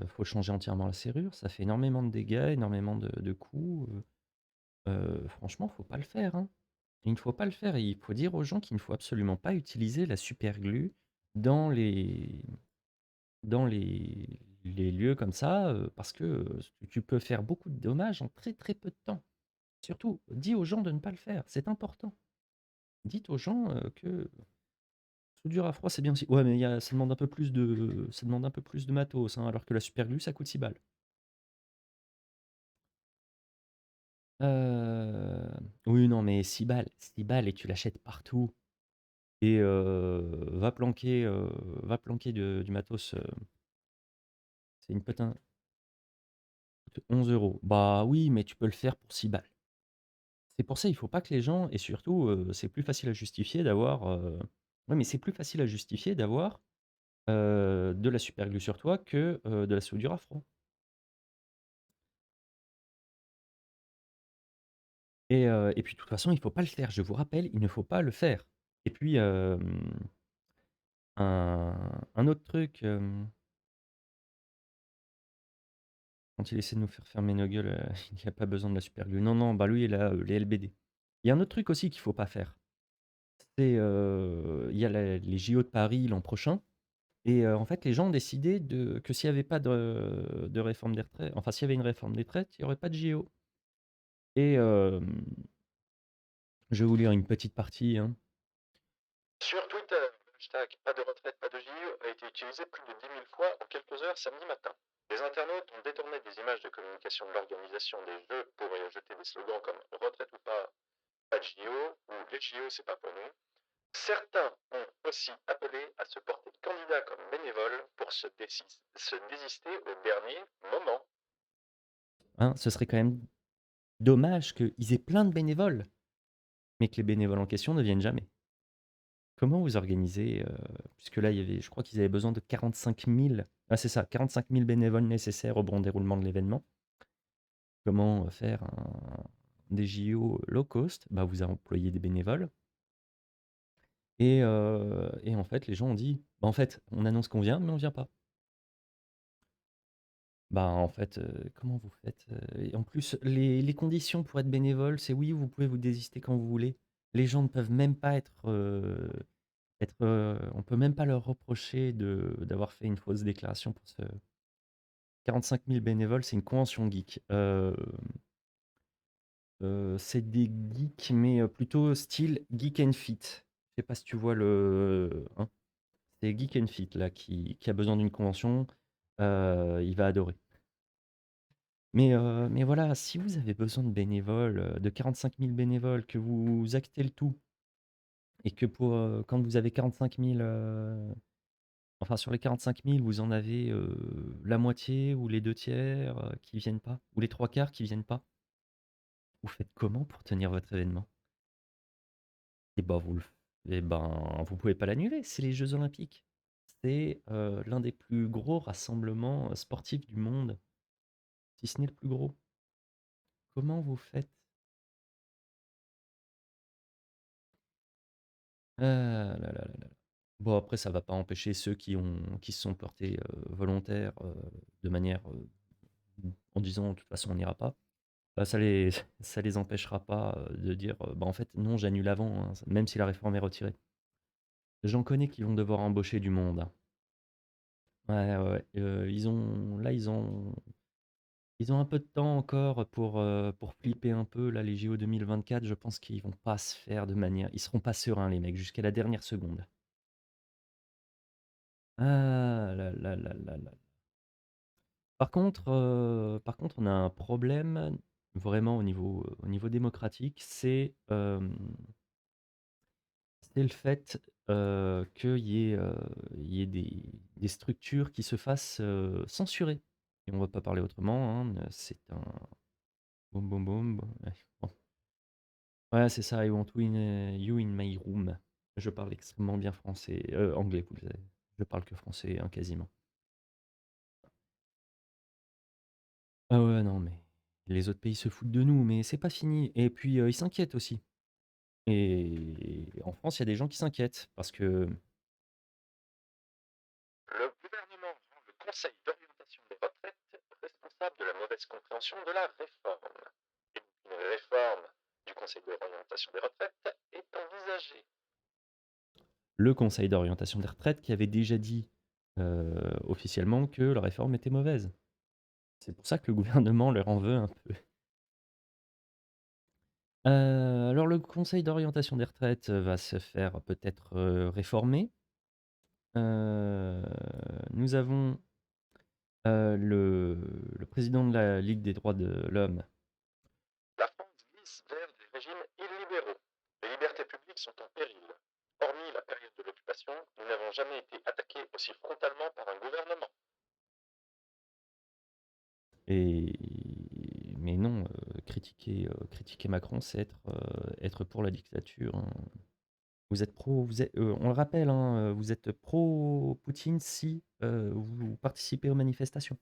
faut changer entièrement la serrure, ça fait énormément de dégâts, énormément de coûts, franchement, faut pas le faire, hein. Il ne faut pas le faire et il faut dire aux gens qu'il ne faut absolument pas utiliser la superglue dans les lieux comme ça, parce que, tu peux faire beaucoup de dommages en très, très peu de temps. Surtout, dis aux gens de ne pas le faire, c'est important. Dites aux gens, que soudure à froid, c'est bien aussi. Ouais, mais ça demande un peu plus de matos, hein, alors que la superglue, ça coûte 6 balles. Heu, oui, non, mais 6 balles et tu l'achètes partout et va planquer du matos, c'est une putain 11 €. Bah, oui, mais tu peux le faire pour 6 balles. C'est pour ça, il faut pas que les gens et surtout, c'est plus facile à justifier d'avoir, ouais, mais c'est plus facile à justifier d'avoir, de la superglue sur toi que, de la soudure à froid. Et puis de toute façon, il faut pas le faire. Je vous rappelle, il ne faut pas le faire. Et puis, un autre truc, quand il essaie de nous faire fermer nos gueules, il a pas besoin de la super glue. Non, non, bah lui, il a, les LBD. Il y a un autre truc aussi qu'il faut pas faire. C'est, il y a les JO de Paris l'an prochain et en fait, les gens ont décidé que s'il y avait pas de réforme des retraites, enfin, s'il y avait une réforme des retraites, il y aurait pas de JO. Et je vais vous lire une petite partie, hein. Sur Twitter, le hashtag pas de retraite, pas de JO a été utilisé plus de 10 000 fois en quelques heures samedi matin. Les internautes ont détourné des images de communication de l'organisation des Jeux pour y ajouter des slogans comme retraite ou pas de JO ou les JO c'est pas pour nous. Certains ont aussi appelé à se porter candidat comme bénévole pour se désister au dernier moment. Hein, ce serait quand même dommage qu'ils aient plein de bénévoles, mais que les bénévoles en question ne viennent jamais. Comment vous organisez, puisque là, il y avait, je crois qu'ils avaient besoin de 45 000, ah c'est ça, 45 000 bénévoles nécessaires au bon déroulement de l'événement. Comment faire des JO low cost? Bah, vous employez des bénévoles. Et en fait, les gens ont dit, bah, en fait, on annonce qu'on vient, mais on vient pas. Bah, en fait, comment vous faites? Et en plus, les conditions pour être bénévole, c'est oui, vous pouvez vous désister quand vous voulez. Les gens ne peuvent même pas on peut même pas leur reprocher d'avoir fait une fausse déclaration pour ce 45 000 bénévoles, c'est une convention geek. C'est des geeks, mais plutôt style Geek and Fit. Je sais pas si tu vois hein? C'est Geek and Fit là qui a besoin d'une convention, il va adorer. Mais voilà, si vous avez besoin de bénévoles, de 45 000 bénévoles, que vous actez le tout et que quand vous avez 45 000, enfin sur les 45 000, vous en avez, la moitié ou les 2 tiers, qui viennent pas, ou les 3 quarts qui viennent pas, vous faites comment pour tenir votre événement? Et bah, vous pouvez pas l'annuler, c'est les Jeux olympiques. C'est, l'un des plus gros rassemblements, sportifs du monde, si ce n'est le plus gros. Comment vous faites? Ah là là là là. Bon après ça va pas empêcher ceux qui se sont portés, volontaires, de manière, en disant: «De toute façon on n'ira pas». Bah, ça les empêchera pas, de dire, «Bah, en fait non j'annule avant, hein», même si la réforme est retirée. J'en connais qui vont devoir embaucher du monde, hein. Ouais, ouais, ouais, ils ont un peu de temps encore pour flipper un peu là, les JO 2024. Je pense qu'ils vont pas se faire de manière ils seront pas sereins les mecs jusqu'à la dernière seconde. Ah là là là là là. Par contre, on a un problème vraiment au niveau démocratique, c'est le fait, qu'il y ait des structures qui se fassent, censurer et on va pas parler autrement, hein, c'est un boum boum boum, ouais, bon. Ouais, c'est ça, I want you in my room. Je parle extrêmement bien français, anglais, vous le savez. Je parle que français, hein, quasiment. Ah ouais, non, mais les autres pays se foutent de nous, mais c'est pas fini et puis, ils s'inquiètent aussi et en France, il y a des gens qui s'inquiètent parce que Le gouvernement rend le Conseil d'orientation des retraites responsable de la mauvaise compréhension de la réforme. Et une réforme du Conseil d'orientation des retraites est envisagée. le Conseil d'orientation des retraites qui avait déjà dit, officiellement que la réforme était mauvaise. C'est pour ça que le gouvernement leur en veut un peu. Alors le Conseil d'orientation des retraites, va se faire peut-être, réformer. Heu, Nous avons, le président de la Ligue des droits de l'homme. La France glisse vers des régimes illibéraux. Les libertés publiques sont en péril. Hormis la période de l'occupation, nous n'avons jamais été attaqués aussi frontalement par un gouvernement. Et mais non, critiquer Macron, c'est être pour la dictature, hein. On le rappelle, hein, vous êtes pro Poutine si, vous participez aux manifestations.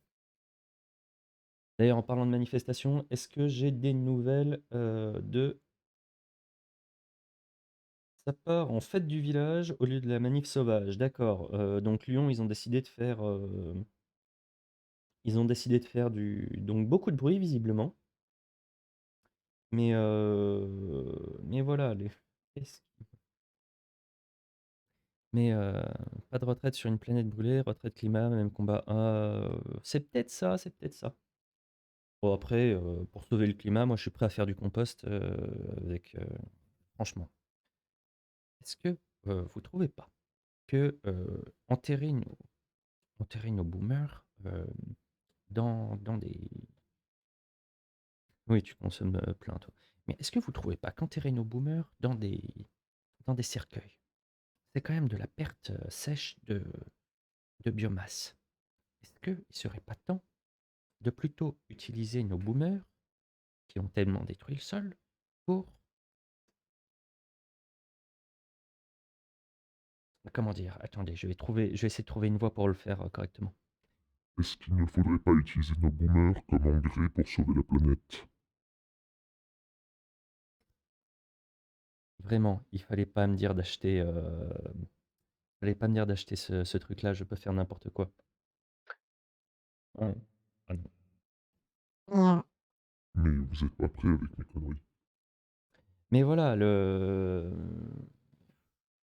D'ailleurs, en parlant de manifestation, est-ce que j'ai des nouvelles de... Ça part en fête du village au lieu de la manif sauvage, d'accord. Donc Lyon, ils ont décidé de faire, donc beaucoup de bruit visiblement. Mais voilà, qu'est-ce- mais pas de retraite sur une planète brûlée, retraite climat, même combat. C'est peut-être ça, c'est peut-être ça. Bon après, pour sauver le climat, moi je suis prêt à faire du compost avec, franchement. Est-ce que vous trouvez pas que enterrer nos boomers dans des... Oui, tu consommes plein, toi. Mais est-ce que vous trouvez pas qu'enterrer nos boomers dans des cercueils, c'est quand même de la perte sèche de biomasse? Est-ce qu'il ne serait pas temps de plutôt utiliser nos boomers qui ont tellement détruit le sol pour, comment dire, attendez, je vais essayer de trouver une voie pour le faire correctement. Est-ce qu'il ne faudrait pas utiliser nos boomers comme engrais pour sauver la planète? Vraiment, il fallait pas me dire d'acheter, fallait pas me dire d'acheter ce truc-là, je peux faire n'importe quoi. Ouais. Ah non. Mais vous êtes pas prêt avec mes conneries. Mais voilà,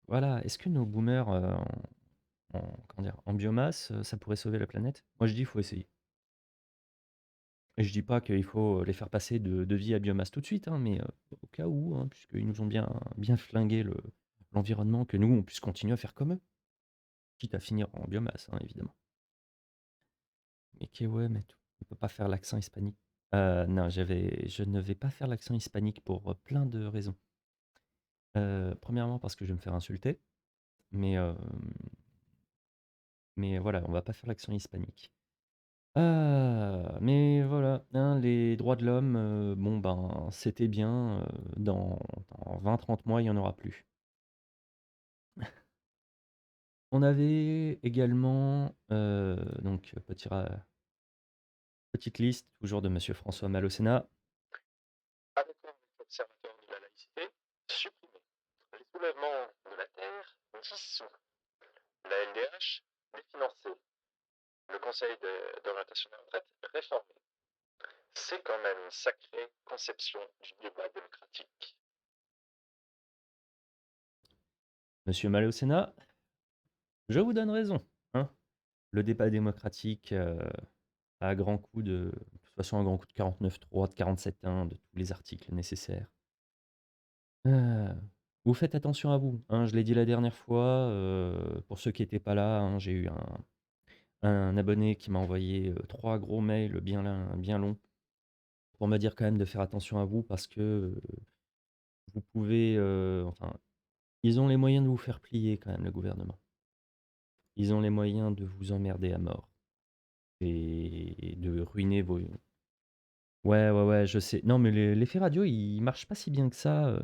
voilà, est-ce que nos boomers comment dire, en biomasse, ça pourrait sauver la planète? Moi, je dis, il faut essayer. Et je dis pas qu'il faut les faire passer de vie à biomasse tout de suite, hein, mais au cas où, hein, puisqu'ils nous ont bien flingué l'environnement, que nous, on puisse continuer à faire comme eux, quitte à finir en biomasse, hein, évidemment. Mais ouais, mais on peut pas faire l'accent hispanique. Non, je ne vais pas faire l'accent hispanique pour plein de raisons. Premièrement, parce que je vais me faire insulter, mais, euh, mais voilà, on va pas faire l'accent hispanique. Mais voilà, hein, les droits de l'homme, bon ben, c'était bien, dans 20-30 mois, il y en aura plus. On avait également, donc petite liste, toujours de monsieur François Mal au Sénat. Avec l'Observatoire de la laïcité, supprimé. Les soulèvements de la terre, dissous. La LDH, définancée. Le Conseil d'orientation des retraites, réformé. C'est quand même une sacrée conception du débat démocratique. Monsieur Mal au Sénat, je vous donne raison, hein. Le débat démocratique, à grand coup de toute façon, à grand coup de 49.3, de 47.1, de tous les articles nécessaires. Heu, Vous faites attention à vous, hein, je l'ai dit la dernière fois, pour ceux qui étaient pas là, hein, j'ai eu un abonné qui m'a envoyé, 3 gros mails bien longs pour me dire quand même de faire attention à vous parce que, vous pouvez, enfin, ils ont les moyens de vous faire plier quand même, le gouvernement. Ils ont les moyens de vous emmerder à mort et de ruiner vos... Ouais, ouais, ouais, je sais. Non, mais l'effet radio, il marche pas si bien que ça,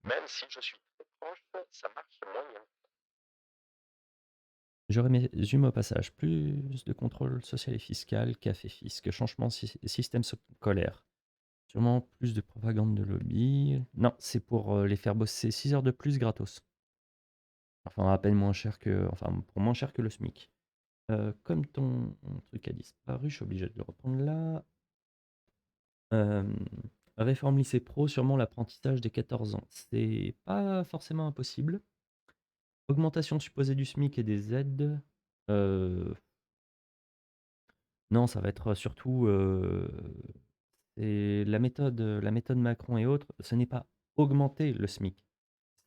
Même si je suis très proche, ça marche moyen. Je résume au passage: plus de contrôle social et fiscal, café fisc, changement système scolaire. Sûrement plus de propagande de lobby. Non, c'est pour les faire bosser 6 heures de plus gratos. Enfin, à peine moins cher que, enfin, pour moins cher que le SMIC. Comme ton truc a disparu, je suis obligé de le reprendre là. Euh, Réforme lycée pro, sûrement l'apprentissage des 14 ans. C'est pas forcément impossible. Augmentation supposée du SMIC et des aides. Euh, Non, ça va être surtout, c'est la méthode Macron et autres, ce n'est pas augmenter le SMIC,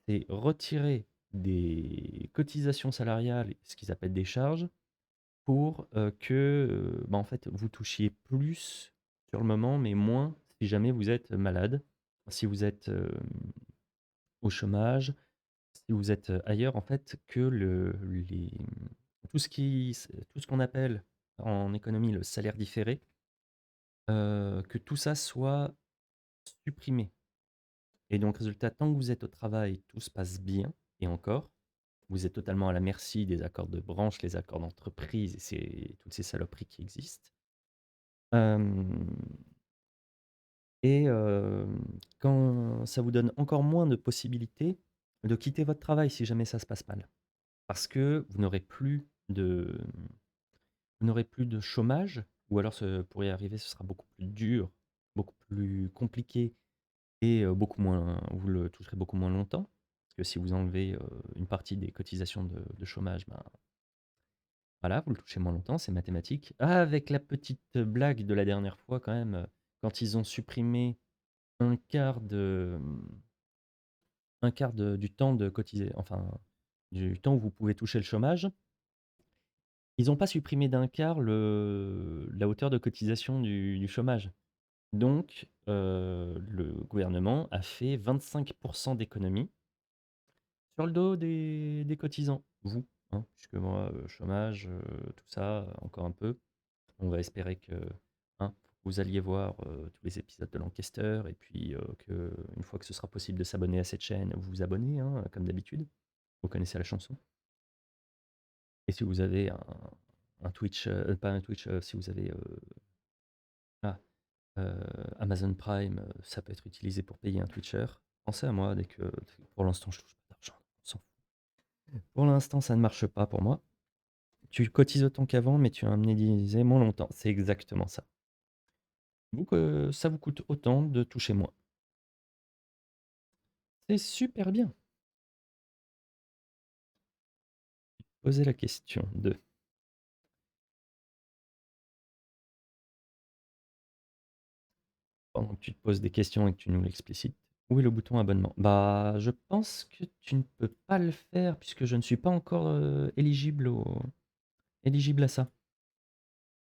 c'est retirer des cotisations salariales, ce qu'ils appellent des charges, pour, que, bah, en fait, vous touchiez plus sur le moment, mais moins si jamais vous êtes malade, si vous êtes, au chômage, si vous êtes, ailleurs, en fait, que tout ce qu'on appelle en économie le salaire différé, que tout ça soit supprimé. Et donc, résultat, tant que vous êtes au travail, tout se passe bien, et encore, vous êtes totalement à la merci des accords de branche, les accords d'entreprise et toutes ces saloperies qui existent. Hem et quand ça vous donne encore moins de possibilités de quitter votre travail si jamais ça se passe mal. Parce que vous n'aurez plus de chômage ou alors pour y arriver, ce sera beaucoup plus dur, beaucoup plus compliqué et beaucoup moins vous le toucherez beaucoup moins longtemps. Parce que si vous enlevez, une partie des cotisations de chômage, ben, voilà, vous le touchez moins longtemps, c'est mathématique. Ah, avec la petite blague de la dernière fois quand même, quand ils ont supprimé un quart de, du temps de cotiser enfin, du temps où vous pouvez toucher le chômage, ils n'ont pas supprimé d'un quart la hauteur de cotisation du chômage. Donc, le gouvernement a fait 25 d'économies sur le dos des cotisants. Vous, hein, puisque moi, chômage, tout ça, encore un peu. On va espérer que, hein, vous alliez voir, tous les épisodes de Lancaster et puis, qu'une fois que ce sera possible de s'abonner à cette chaîne, vous vous abonnez, hein, comme d'habitude. Vous connaissez la chanson. Et si vous avez un Twitch, pas un Twitch, si vous avez, ah, Amazon Prime, ça peut être utilisé pour payer un Twitcher. Pensez à moi dès que pour l'instant, je touche pas d'argent, on s'en fout. Pour l'instant, ça ne marche pas pour moi. Tu cotises autant qu'avant, mais tu as indemnisé moins longtemps. C'est exactement ça. Vous que ça vous coûte autant de toucher moins. C'est super bien. Posez la question de pendant que tu te poses des questions et que tu nous l'explicites. Où est le bouton abonnement? Bah, je pense que tu ne peux pas le faire puisque je ne suis pas encore, éligible à ça.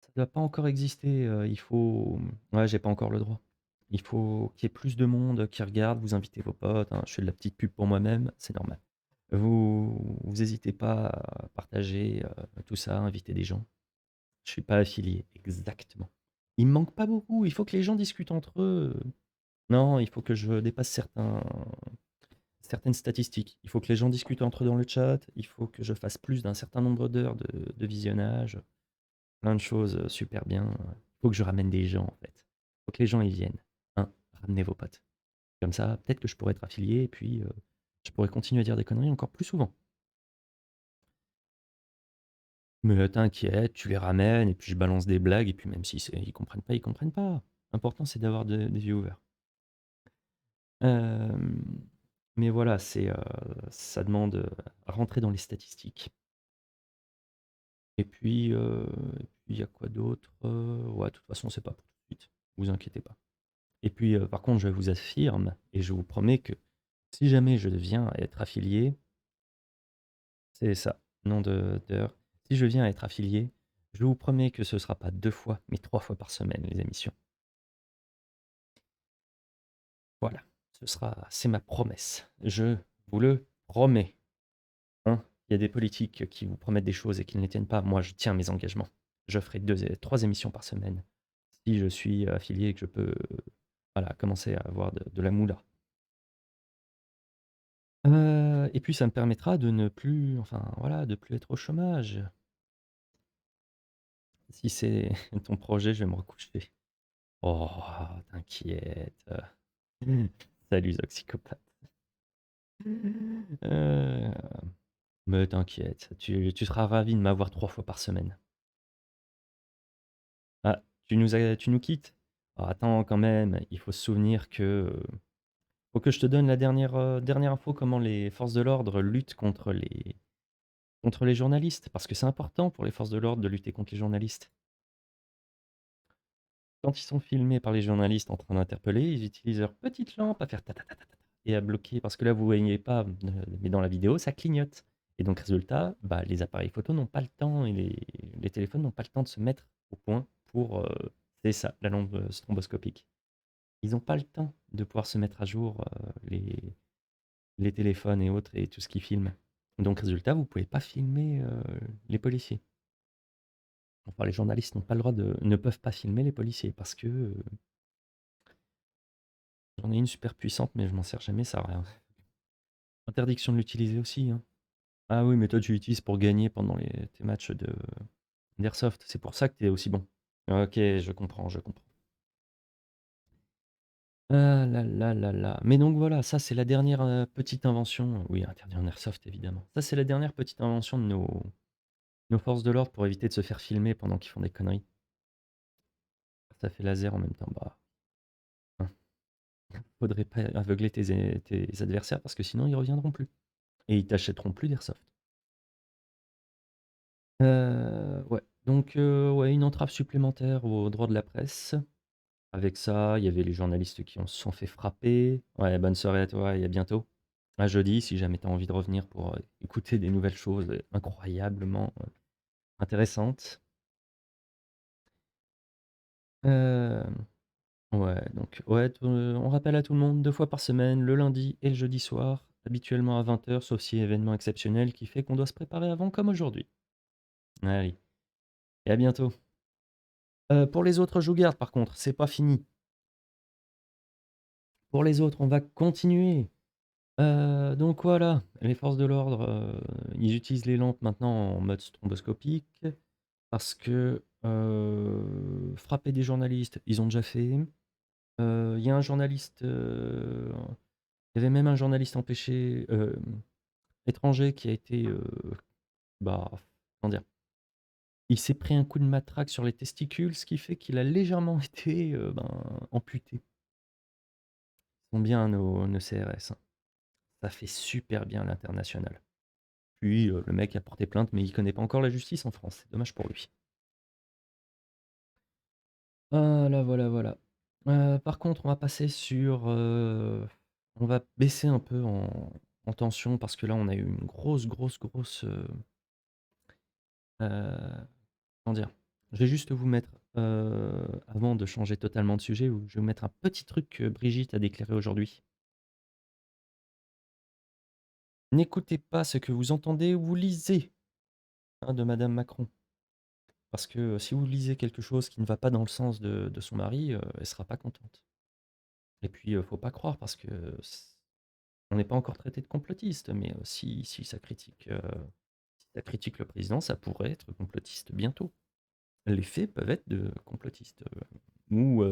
Ça doit pas encore exister, il faut ouais, j'ai pas encore le droit. Il faut qu'il y ait plus de monde qui regarde, vous invitez vos potes, hein, je fais de la petite pub pour moi-même, c'est normal. Vous hésitez pas à partager, tout ça, inviter des gens. Je suis pas affilié, exactement. Il me manque pas beaucoup, il faut que les gens discutent entre eux. Non, il faut que je dépasse certaines statistiques. Il faut que les gens discutent entre eux dans le chat, il faut que je fasse plus d'un certain nombre d'heures de visionnage, plein de choses, super bien. Il faut que je ramène des gens, en fait. Il faut que les gens, ils viennent. Hein, ramenez vos potes. Comme ça, peut-être que je pourrais être affilié et puis, je pourrais continuer à dire des conneries encore plus souvent. Mais t'inquiète, tu les ramènes et puis je balance des blagues et puis même si ils comprennent pas, ils comprennent pas. L'important, c'est d'avoir des viewers. Hem, mais voilà, ça demande, à rentrer dans les statistiques. Et puis, il y a quoi d'autre? Ouais, de toute façon, c'est pas pour tout de suite, vous inquiétez pas. Et puis, par contre, je vous affirme et je vous promets que si jamais je viens à être affilié, c'est ça, nom d'heure. Si je viens à être affilié, je vous promets que ce sera pas 2 fois, mais 3 fois par semaine, les émissions. Voilà, c'est ma promesse. Je vous le promets. Hein, il y a des politiques qui vous promettent des choses et qui ne les tiennent pas. Moi, je tiens mes engagements. Je ferai 3 émissions par semaine si je suis affilié et que je peux, voilà, commencer à avoir de la moula. Et puis ça me permettra de ne plus enfin, voilà, de plus être au chômage. Si c'est ton projet, je vais me recoucher. Oh, t'inquiète. Salut Zoxycopathe. Heu, mais t'inquiète, tu seras ravi de m'avoir 3 fois par semaine. Ah, tu nous quittes? Oh, attends quand même, il faut se souvenir que, faut que je te donne la dernière info, comment les forces de l'ordre luttent contre les journalistes. Parce que c'est important pour les forces de l'ordre de lutter contre les journalistes. Quand ils sont filmés par les journalistes en train d'interpeller, ils utilisent leur petite lampe à faire ta ta ta ta ta et à bloquer parce que là, vous voyez pas, mais dans la vidéo, ça clignote et donc résultat, bah, les appareils photo n'ont pas le temps et les téléphones n'ont pas le temps de se mettre au point pour, c'est ça, la lampe, stroboscopique. Ils ont pas le temps de pouvoir se mettre à jour, les téléphones et autres et tout ce qui filme. Donc résultat, vous pouvez pas filmer, les policiers. Enfin, les journalistes n'ont pas le droit ne peuvent pas filmer les policiers parce que, j'en ai une super puissante, mais je m'en sers jamais, ça a rien. Interdiction de l'utiliser aussi, hein. Ah oui, mais toi tu l'utilises pour gagner pendant tes matchs d'airsoft. C'est pour ça que tu es aussi bon. OK, je comprends, je comprends. Ah là là là là. Mais donc voilà, ça c'est la dernière, petite invention, oui, interdit en airsoft évidemment. Ça c'est la dernière petite invention de nos forces de l'ordre pour éviter de se faire filmer pendant qu'ils font des conneries. Ça fait laser en même temps, bah, hein, faudrait pas aveugler tes adversaires parce que sinon ils reviendront plus et ils t'achèteront plus d'airsoft. Ouais, donc ouais, une entrave supplémentaire au droit de la presse. Avec ça, il y avait les journalistes qui se sont fait frapper. Ouais, bonne soirée à toi et à bientôt. À jeudi, si jamais tu as envie de revenir pour, écouter des nouvelles choses, incroyablement, intéressantes. Hem, ouais, donc ouais, on rappelle à tout le monde 2 fois par semaine, le lundi et le jeudi soir, habituellement à 20 h, sauf si événement exceptionnel qui fait qu'on doit se préparer avant comme aujourd'hui. Allez, et à bientôt. Pour les autres, je vous garde par contre, c'est pas fini. Pour les autres, on va continuer. Donc voilà, les forces de l'ordre, ils utilisent les lampes maintenant en mode stroboscopique parce que, frapper des journalistes, ils ont déjà fait. Il y a un journaliste, il y avait même un journaliste empêché, étranger qui a été, bah, comment dire? Il s'est pris un coup de matraque sur les testicules, ce qui fait qu'il a légèrement été, ben, amputé. Ils sont bien nos CRS, hein. Ça fait super bien l'international. Puis, le mec a porté plainte, mais il connaît pas encore la justice en France. C'est dommage pour lui. Voilà, voilà, voilà. Par contre, on va passer sur, on va baisser un peu en tension parce que là, on a eu une grosse, grosse, grosse, comment dire? Je vais juste vous mettre, avant de changer totalement de sujet, je vais vous mettre un petit truc que Brigitte a déclaré aujourd'hui. N'écoutez pas ce que vous entendez ou lisez, hein, de madame Macron. Parce que, si vous lisez quelque chose qui ne va pas dans le sens de son mari, elle sera pas contente. Et puis, faut pas croire parce que on n'est pas encore traité de complotiste, mais, si ça critique le président, ça pourrait être complotiste bientôt. Les faits peuvent être de complotistes, ou,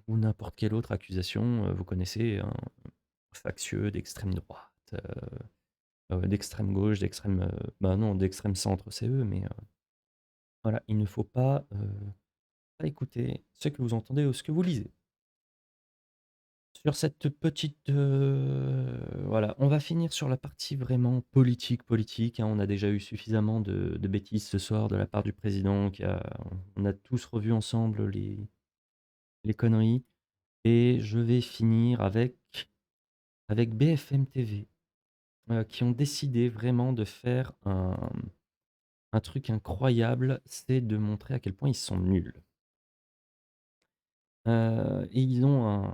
ou n'importe quelle autre accusation, vous connaissez, hein, factieux, d'extrême droite, d'extrême gauche, d'extrême, bah, non, d'extrême centre, c'est eux, mais, voilà, il ne faut pas écouter ce que vous entendez ou ce que vous lisez. Sur cette petite, voilà, on va finir sur la partie vraiment politique, politique, hein. On a déjà eu suffisamment de bêtises ce soir de la part du président qui a on a tous revu ensemble les conneries et je vais finir avec BFM TV, qui ont décidé vraiment de faire un truc incroyable, c'est de montrer à quel point ils sont nuls. Et ils ont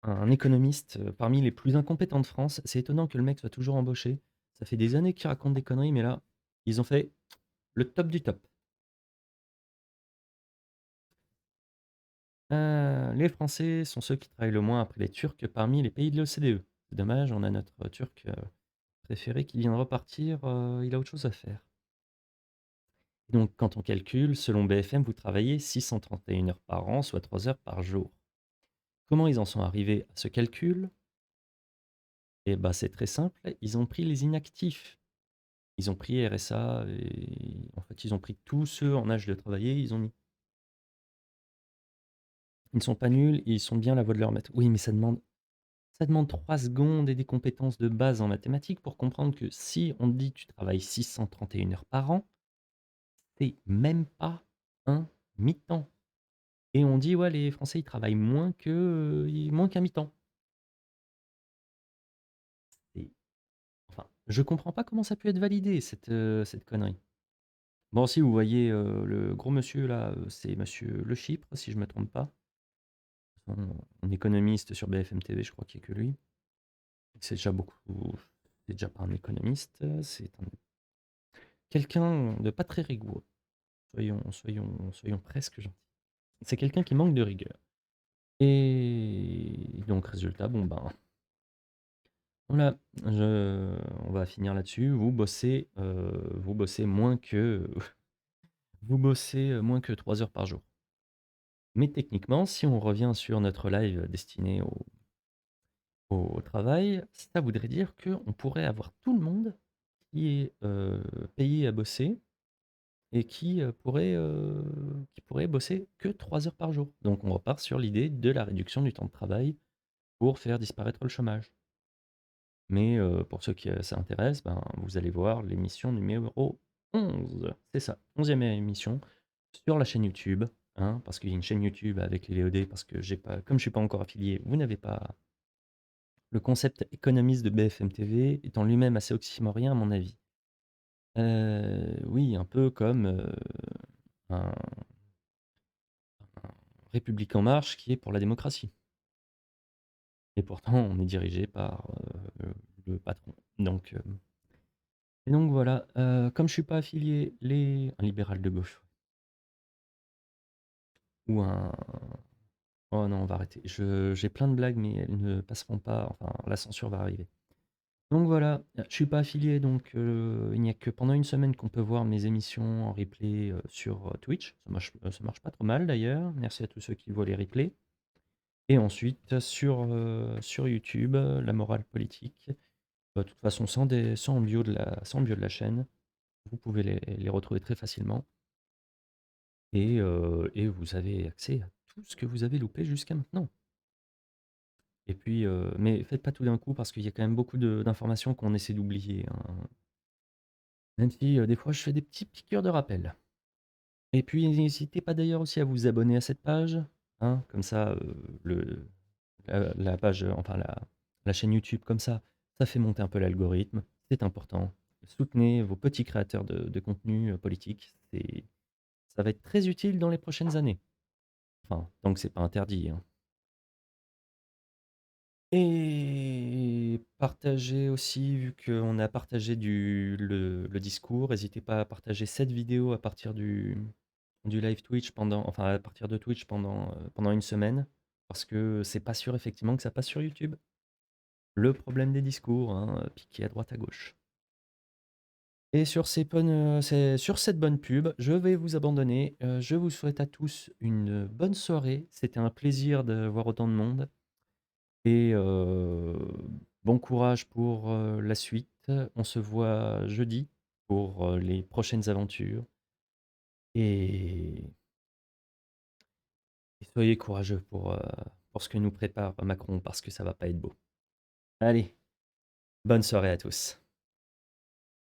un économiste, parmi les plus incompétents de France. C'est étonnant que le mec soit toujours embauché. Ça fait des années qu'il raconte des conneries, mais là, ils ont fait le top du top. Les Français sont ceux qui travaillent le moins après les Turcs parmi les pays de l'OCDE. C'est dommage, on a notre Turc, préféré qui vient de repartir, il a autre chose à faire. Donc quand on calcule, selon BFM, vous travaillez 631 heures par an, soit 3 heures par jour. Comment ils en sont arrivés à ce calcul? Eh bah, c'est très simple, ils ont pris les inactifs. Ils ont pris RSA et en fait, ils ont pris tous ceux en âge de travailler, ils ont mis. Ils ne sont pas nuls, ils sont bien à la voie de leur maître. Oui, mais ça demande 3 secondes et des compétences de base en mathématiques pour comprendre que si on te dit: «Tu travailles 631 heures par an», c'est même pas un mi-temps et on dit: «Ouais, les Français, ils travaillent moins qu'un mi-temps». Et enfin, je comprends pas comment ça a pu être validé cette connerie. Bon, si vous voyez, le gros monsieur là, c'est monsieur Le Chypre, si je me trompe pas. En économiste sur BFM TV, je crois qu'il y a que lui. C'est déjà beaucoup c'est déjà pas un économiste, c'est un quelqu'un de pas très rigoureux. Soyons presque gentils. C'est quelqu'un qui manque de rigueur et donc résultat, bon, ben, voilà, on va finir là-dessus. Vous bossez moins que vous bossez moins que 3 heures par jour. Mais techniquement, si on revient sur notre live destiné au travail, ça voudrait dire qu'on pourrait avoir tout le monde qui est payé à bosser et qui pourrait bosser que 3 heures par jour. Donc on repart sur l'idée de la réduction du temps de travail pour faire disparaître le chômage. Mais pour ceux qui ça intéresse, ben, vous allez voir l'émission numéro 11. C'est ça, 11e émission sur la chaîne YouTube, hein, parce qu'il y a une chaîne YouTube avec les VOD, parce que j'ai pas, comme je suis pas encore affilié, vous n'avez pas le concept économiste de BFM TV étant lui-même assez oxymorien à mon avis. Oui, un peu comme un République en marche qui est pour la démocratie. Et pourtant, on est dirigé par le patron. Et donc voilà, comme je suis pas affilié, un libéral de gauche ou un... Oh non, on va arrêter. J'ai plein de blagues, mais elles ne passeront pas. Enfin, la censure va arriver. Donc voilà, je suis pas affilié, donc il n'y a que pendant une semaine qu'on peut voir mes émissions en replay sur Twitch. Ça marche pas trop mal d'ailleurs. Merci à tous ceux qui voient les replays. Et ensuite sur YouTube, la morale politique. De toute façon, sans bio sans bio de la chaîne, vous pouvez les retrouver très facilement. Et vous avez accès à tout ce que vous avez loupé jusqu'à maintenant. Et puis, mais faites pas tout d'un coup parce qu'il y a quand même beaucoup d'informations qu'on essaie d'oublier, hein. Même si des fois je fais des petits piqûres de rappel. Et puis n'hésitez pas d'ailleurs aussi à vous abonner à cette page, hein, comme ça, la page, enfin la chaîne YouTube comme ça fait monter un peu l'algorithme, c'est important. Soutenez vos petits créateurs de contenu politique, ça va être très utile dans les prochaines années. Enfin, tant que c'est pas interdit, hein. Et partagez aussi, vu qu'on a partagé le discours, n'hésitez pas à partager cette vidéo à partir du live Twitch enfin à partir de Twitch pendant une semaine, parce que c'est pas sûr effectivement que ça passe sur YouTube. Le problème des discours, hein, piqué à droite à gauche. Et sur cette bonne pub, je vais vous abandonner. Je vous souhaite à tous une bonne soirée. C'était un plaisir de voir autant de monde. Et bon courage pour la suite. On se voit jeudi pour les prochaines aventures. Et, et soyez courageux pour ce que nous prépare Macron, parce que ça va pas être beau. Allez, bonne soirée à tous.